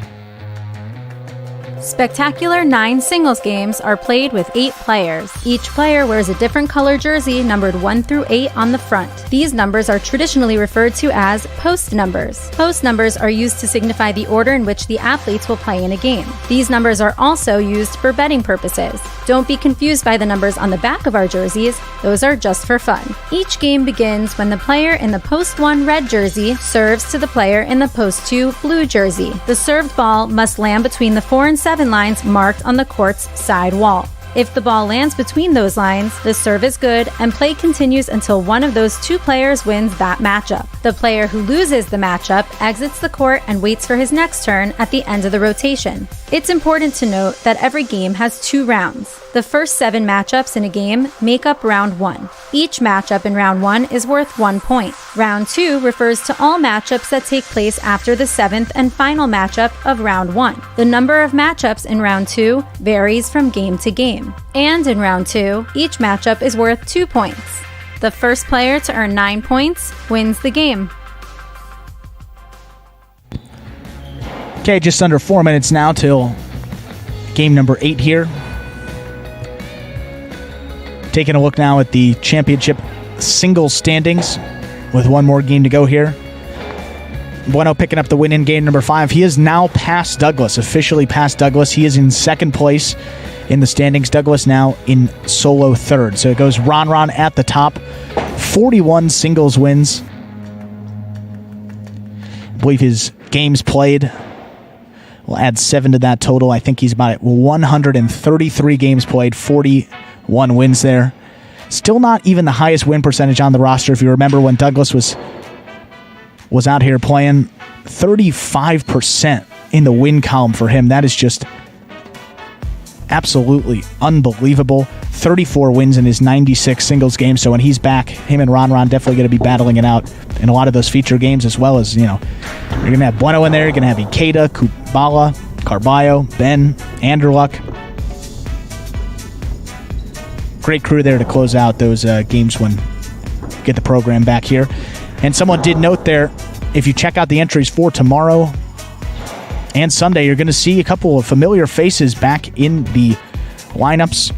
Spectacular 9 singles games are played with 8 players. Each player wears a different color jersey numbered 1 through 8 on the front. These numbers are traditionally referred to as post numbers. Post numbers are used to signify the order in which the athletes will play in a game. These numbers are also used for betting purposes. Don't be confused by the numbers on the back of our jerseys. Those are just for fun. Each game begins when the player in the post 1 red jersey serves to the player in the post 2 blue jersey. The served ball must land between the 4 and 7 lines marked on the court's side wall. If the ball lands between those lines, the serve is good and play continues until one of those 2 players wins that matchup. The player who loses the matchup exits the court and waits for his next turn at the end of the rotation. It's important to note that every game has 2 rounds. The first 7 matchups in a game make up round 1. Each matchup in round 1 is worth 1 point. Round 2 refers to all matchups that take place after the 7th and final matchup of round 1. The number of matchups in round 2 varies from game to game. And in round 2, each matchup is worth 2 points. The first player to earn 9 points wins the game. Okay, just under 4 minutes now till game number 8 here. Taking a look now at the championship singles standings with one more game to go here. Bueno picking up the win in game number 5. He is now past Douglas, officially past Douglas. He is in second place in the standings. Douglas now in solo third. So it goes Ron at the top. 41 singles wins. I believe his games played will add 7 to that total. I think he's about at 133 games played, 41 wins there. Still not even the highest win percentage on the roster. If you remember when Douglas was out here playing, 35% in the win column for him. That is just absolutely unbelievable. 34 wins in his 96 singles games. So when he's back, him and Ron definitely going to be battling it out in a lot of those feature games, as well as, you're going to have Bueno in there. You're going to have Ikeda, Kubala, Carballo, Ben, Anderluck. Great crew there to close out those games when get the program back here. And someone did note there, if you check out the entries for tomorrow and Sunday, you're going to see a couple of familiar faces back in the lineups.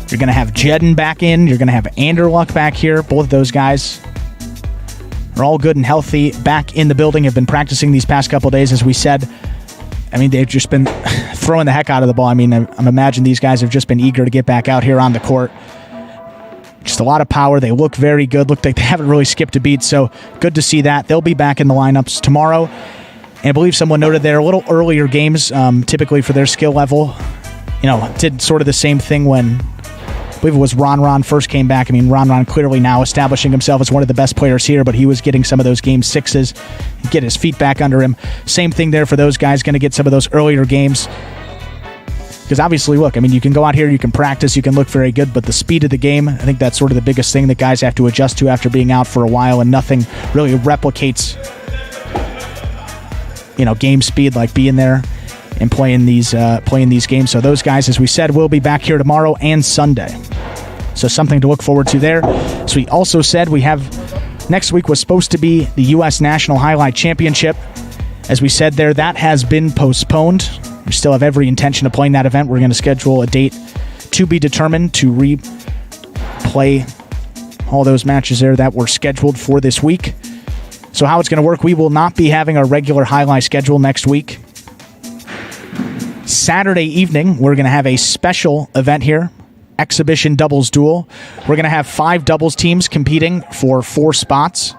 You're going to have Jedden back in. You're going to have Anderluck back here. Both of those guys are all good and healthy, back in the building, have been practicing these past couple of days, as we said. I mean, they've just been throwing the heck out of the ball. I mean, I'm imagining these guys have just been eager to get back out here on the court. Just a lot of power. They look very good. Look like they haven't really skipped a beat, so good to see that. They'll be back in the lineups tomorrow. And I believe someone noted there, a little earlier games, typically for their skill level, did sort of the same thing when, I believe it was Ron first came back. I mean, Ron clearly now establishing himself as one of the best players here, but he was getting some of those game 6s, get his feet back under him. Same thing there for those guys, going to get some of those earlier games. Because obviously, look, I mean, you can go out here, you can practice, you can look very good, but the speed of the game, I think that's sort of the biggest thing that guys have to adjust to after being out for a while, and nothing really replicates, game speed like being there and playing these games. So those guys, as we said, will be back here tomorrow and Sunday. So something to look forward to there. So we also said we have, next week was supposed to be the U.S. National Highlight Championship. As we said there, that has been postponed. We still have every intention of playing that event. We're going to schedule a date to be determined to replay all those matches there that were scheduled for this week. So how it's going to work, we will not be having our regular highlight schedule next week. Saturday evening, we're going to have a special event here, Exhibition Doubles Duel. We're going to have 5 doubles teams competing for 4 spots.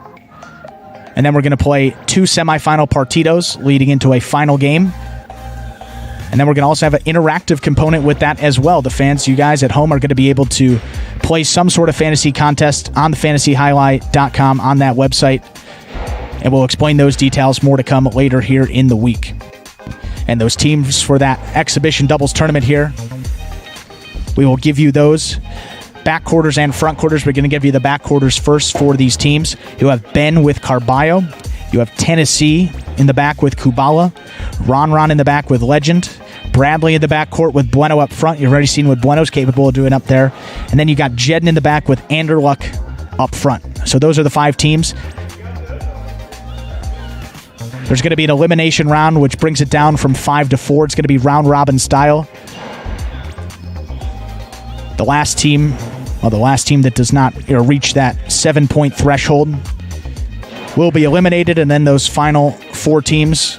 And then we're going to play 2 semifinal partidos leading into a final game. And then we're going to also have an interactive component with that as well. The fans, you guys at home, are going to be able to play some sort of fantasy contest on the fantasyhighlight.com on that website. And we'll explain those details, more to come later here in the week. And those teams for that exhibition doubles tournament here, we will give you those back quarters and front quarters. We're going to give you the back quarters first for these teams. You have Ben with Carballo. You have Tennessee in the back with Kubala. Ron in the back with Legend. Bradley in the backcourt with Bueno up front. You've already seen what Bueno's capable of doing up there. And then you got Jedden in the back with Anderluck up front. So those are the 5 teams. There's going to be an elimination round, which brings it down from 5 to 4. It's going to be round-robin style. The last team that does not reach that 7-point threshold will be eliminated, and then those final 4 teams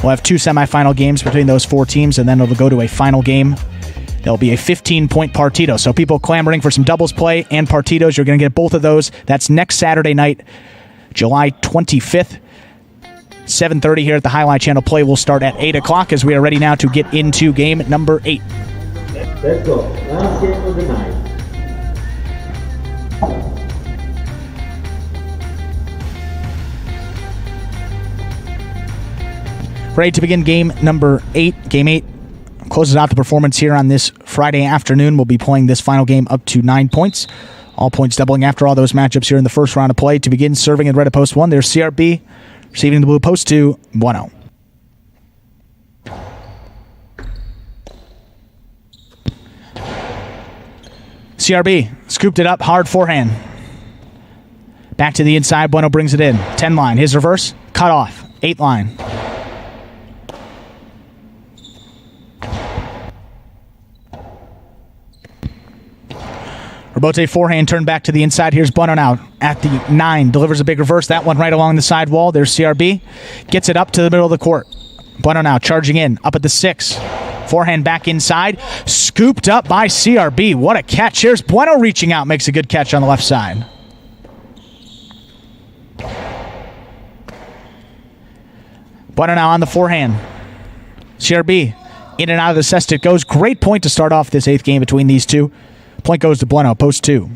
will have 2 semifinal games between those 4 teams, and then it'll go to a final game. There'll be a 15-point partido. So people clamoring for some doubles play and partidos, you're going to get both of those. That's next Saturday night, July 25th. 7:30 here at the Jai-Alai Channel. Play will start at 8 o'clock as we are ready now to get into game number 8. Let's go. Last game of the night. Ready to begin game number 8. Game 8 closes out the performance here on this Friday afternoon. We'll be playing this final game up to 9 points. All points doubling after all those matchups here in the first round of play. To begin serving in red at post 1, there's CRB. Receiving the blue post 2, Bueno. CRB scooped it up, hard forehand. Back to the inside, Bueno brings it in. 10 line, his reverse, cut off. 8 line. Robote forehand turned back to the inside. Here's Bueno now at the 9. Delivers a big reverse. That one right along the side wall. There's CRB. Gets it up to the middle of the court. Bueno now charging in. Up at the 6. Forehand back inside. Scooped up by CRB. What a catch. Here's Bueno reaching out. Makes a good catch on the left side. Bueno now on the forehand. CRB in and out of the cest it goes. Great point to start off this 8th game between these two. Point goes to Bueno, post 2.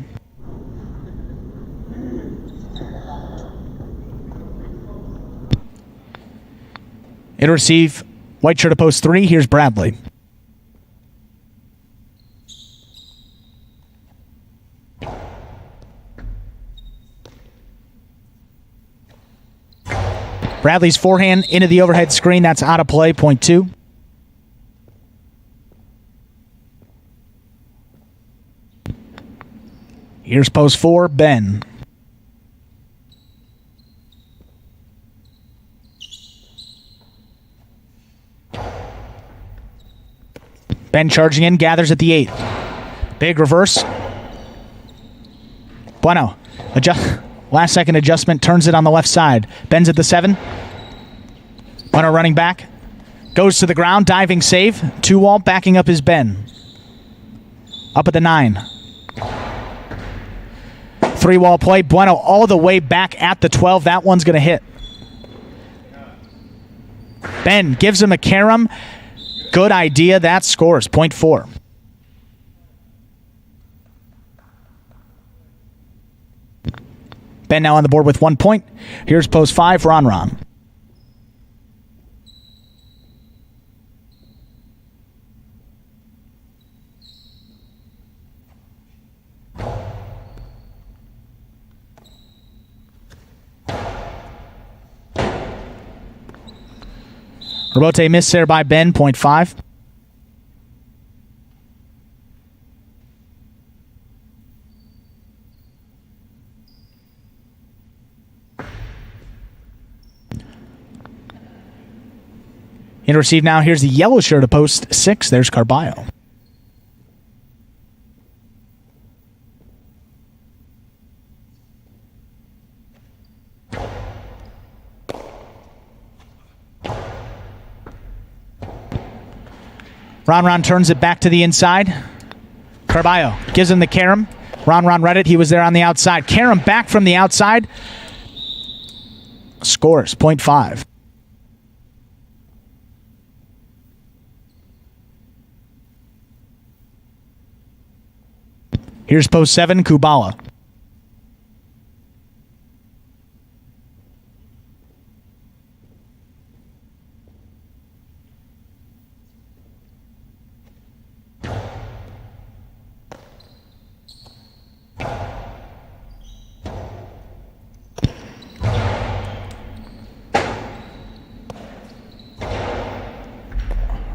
It'll receive white shirt to post 3. Here's Bradley. Bradley's forehand into the overhead screen. That's out of play, point 2. Here's post 4, Ben. Ben charging in, gathers at the 8. Big reverse. Bueno, last second adjustment, turns it on the left side. Ben's at the 7. Bueno running back. Goes to the ground, diving save. 2-wall, backing up is Ben. Up at the 9. 3-wall play. Bueno all the way back at the 12. That one's going to hit. Ben gives him a carom. Good idea. That scores. Point 4. Ben now on the board with 1 point. Here's post 5, Ron. Robote missed there by Ben, point 5. In receive now, here's the yellow shirt of post 6. There's Carballo. Ron turns it back to the inside. Carballo gives him the carom. Ron read it. He was there on the outside. Carom back from the outside. Scores, 0.5. Here's post 7, Kubala.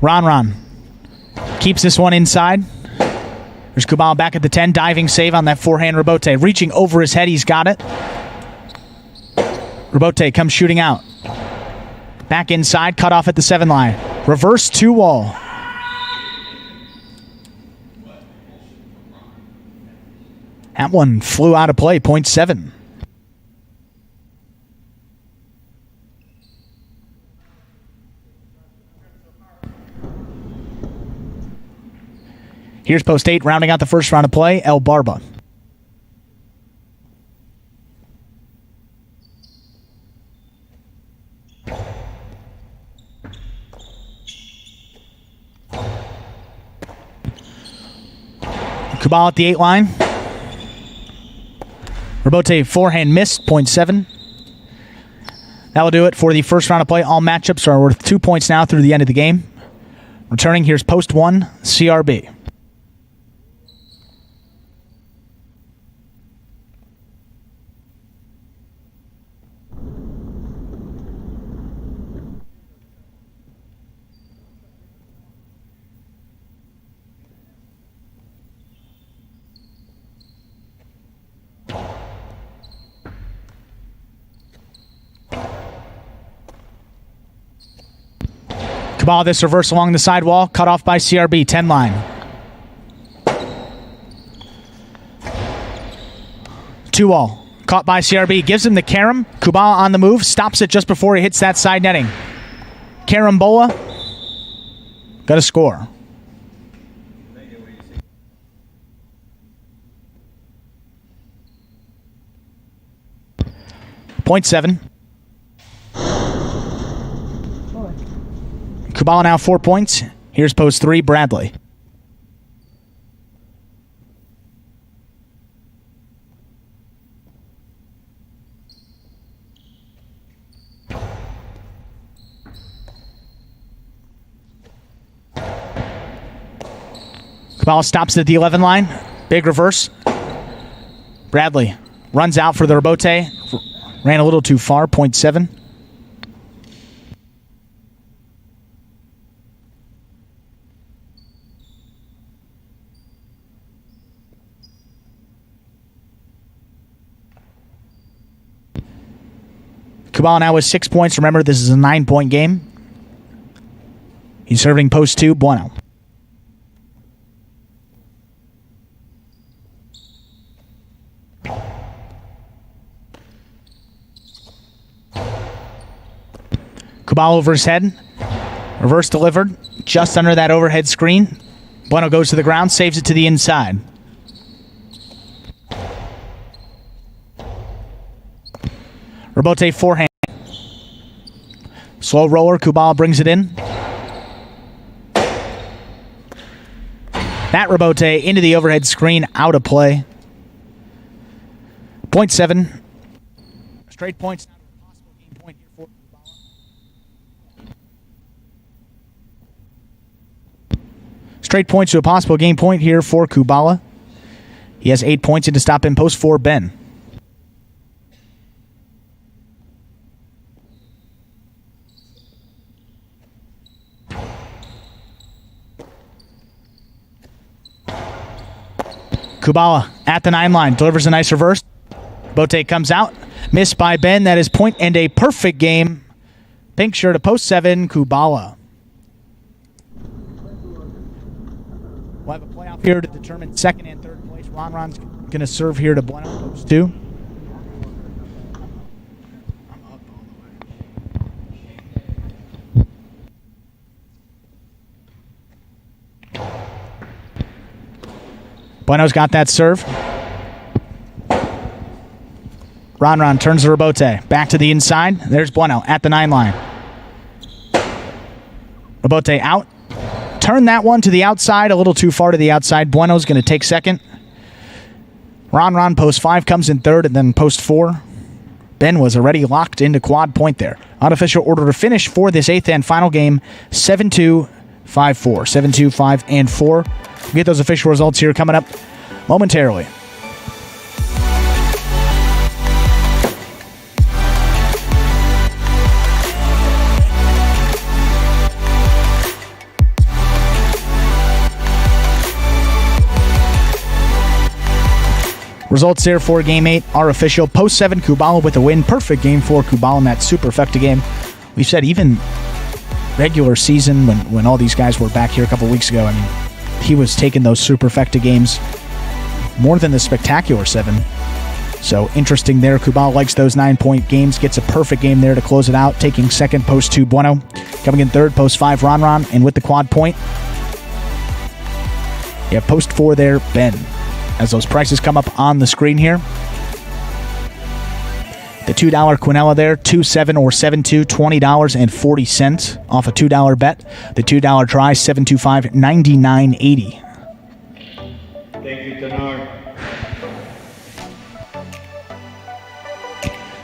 Ron keeps this one inside. There's Kubala back at the 10, diving save on that forehand rebote. Reaching over his head, he's got it. Rebote comes shooting out. Back inside, cut off at the 7 line. Reverse 2-wall. That one flew out of play, 0.7. Here's post 8, rounding out the first round of play, El Barba. Kubala at the 8 line. Rebote forehand missed, 0.7. That will do it for the first round of play. All matchups are worth 2 points now through the end of the game. Returning, here's post 1, CRB. Kubala, this reverse along the sidewall, cut off by CRB, 10 line. Two-wall, caught by CRB, gives him the carom. Kubala on the move, stops it just before he hits that side netting. Carambola, got a score. .7. Kubala now 4 points. Here's post 3, Bradley. Kubala stops at the 11 line. Big reverse. Bradley runs out for the rebote. Ran a little too far, 0.7. Kubala now with 6 points. Remember, this is a 9-point game. He's serving post 2, Bueno. Kubala over his head. Reverse delivered. Just under that overhead screen. Bueno goes to the ground, saves it to the inside. Rebote forehand. Slow roller, Kubala brings it in. That rebote into the overhead screen, out of play. 0.7. Straight points. Straight points to a possible game point here for Kubala. He has 8 points in to stop him. Post 4, Ben. Kubala at the 9 line, delivers a nice reverse. Bote comes out, missed by Ben. That is point and a perfect game. Pink shirt to post 7, Kubala. We'll have a playoff here to determine second and third place. Ron's going to serve here to Bueno, post 2. Bueno's got that serve. Ron turns to Robote. Back to the inside. There's Bueno at the 9 line. Robote out. Turn that one to the outside, a little too far to the outside. Bueno's going to take second. Ron post 5 comes in third, and then post 4. Ben was already locked into quad point there. Unofficial order to finish for this 8th and final game, 7-2, 5-4. 7-2, 5, and 4. We'll get those official results here coming up momentarily. Results there for Game 8 are official. Post 7, Kubala with a win. Perfect game for Kubala in that Superfecta game. We've said even regular season, when all these guys were back here a couple weeks ago, I mean, he was taking those Superfecta games more than the Spectacular 7. So interesting there. Kubala likes those 9-point games. Gets a perfect game there to close it out. Taking second, post 2, Bueno. Coming in third, post 5, Ron. And with the quad point, you have post 4 there, Ben. As those prices come up on the screen here. The $2 Quinella there, 2-7 or 7-2, $20.40 off a $2 bet. The $2 try, 725, $99.80. Thank you, Tanar.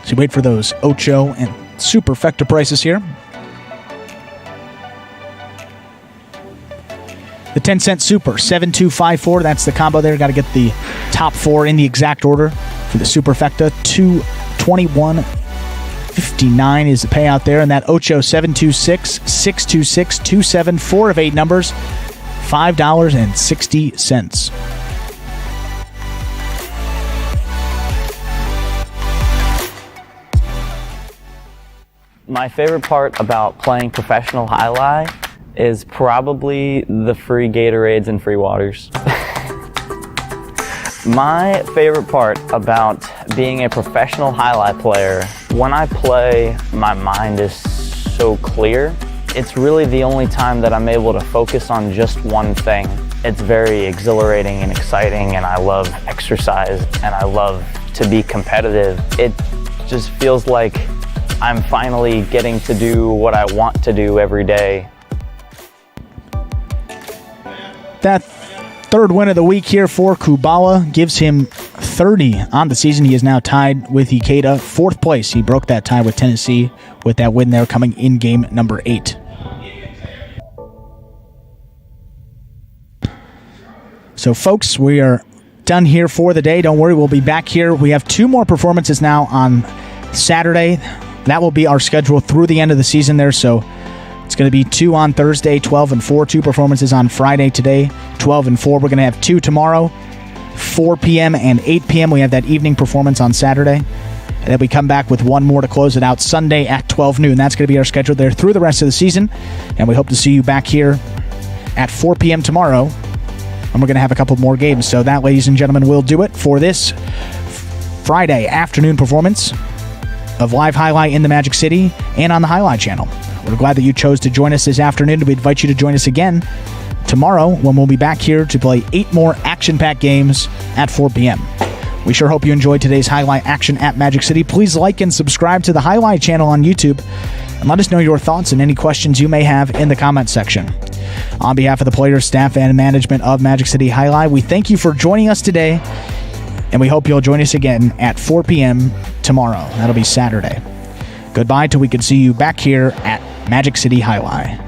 So wait for those Ocho and Superfecta prices here. The 10-cent Super, 7-2-5-4. That's the combo there. Got to get the top 4 in the exact order for the Superfecta. 221.59 is the payout there. And that Ocho, 726, 626, 27, 4 of 8 numbers, $5.60. My favorite part about playing professional Jai-Alai is probably the free Gatorades and free waters. My favorite part about being a professional Jai-Alai player, when I play, my mind is so clear. It's really the only time that I'm able to focus on just one thing. It's very exhilarating and exciting, and I love exercise, and I love to be competitive. It just feels like I'm finally getting to do what I want to do every day. That third win of the week here for Kubala gives him 30 on the season. He is now tied with Ikeda, 4th place. He broke that tie with Tennessee with that win there coming in game number 8. So, folks, we are done here for the day. Don't worry, we'll be back here. We have 2 more performances now on Saturday. That will be our schedule through the end of the season there, so it's going to be 2 on Thursday, 12 and 4. 2 performances on Friday today, 12 and 4. We're going to have 2 tomorrow, 4 p.m. and 8 p.m. We have that evening performance on Saturday. And then we come back with 1 more to close it out Sunday at 12 noon. That's going to be our schedule there through the rest of the season. And we hope to see you back here at 4 p.m. tomorrow. And we're going to have a couple more games. So that, ladies and gentlemen, will do it for this Friday afternoon performance of Live Jai-Alai in the Magic City and on the Jai-Alai Channel. We're glad that you chose to join us this afternoon. We invite you to join us again tomorrow when we'll be back here to play 8 more action-packed games at 4 p.m. We sure hope you enjoyed today's Jai-Alai action at Magic City. Please like and subscribe to the Jai-Alai channel on YouTube and let us know your thoughts and any questions you may have in the comments section. On behalf of the players, staff, and management of Magic City Jai-Alai, we thank you for joining us today, and we hope you'll join us again at 4 p.m. tomorrow. That'll be Saturday. Goodbye till we can see you back here at Magic City Jai-Alai.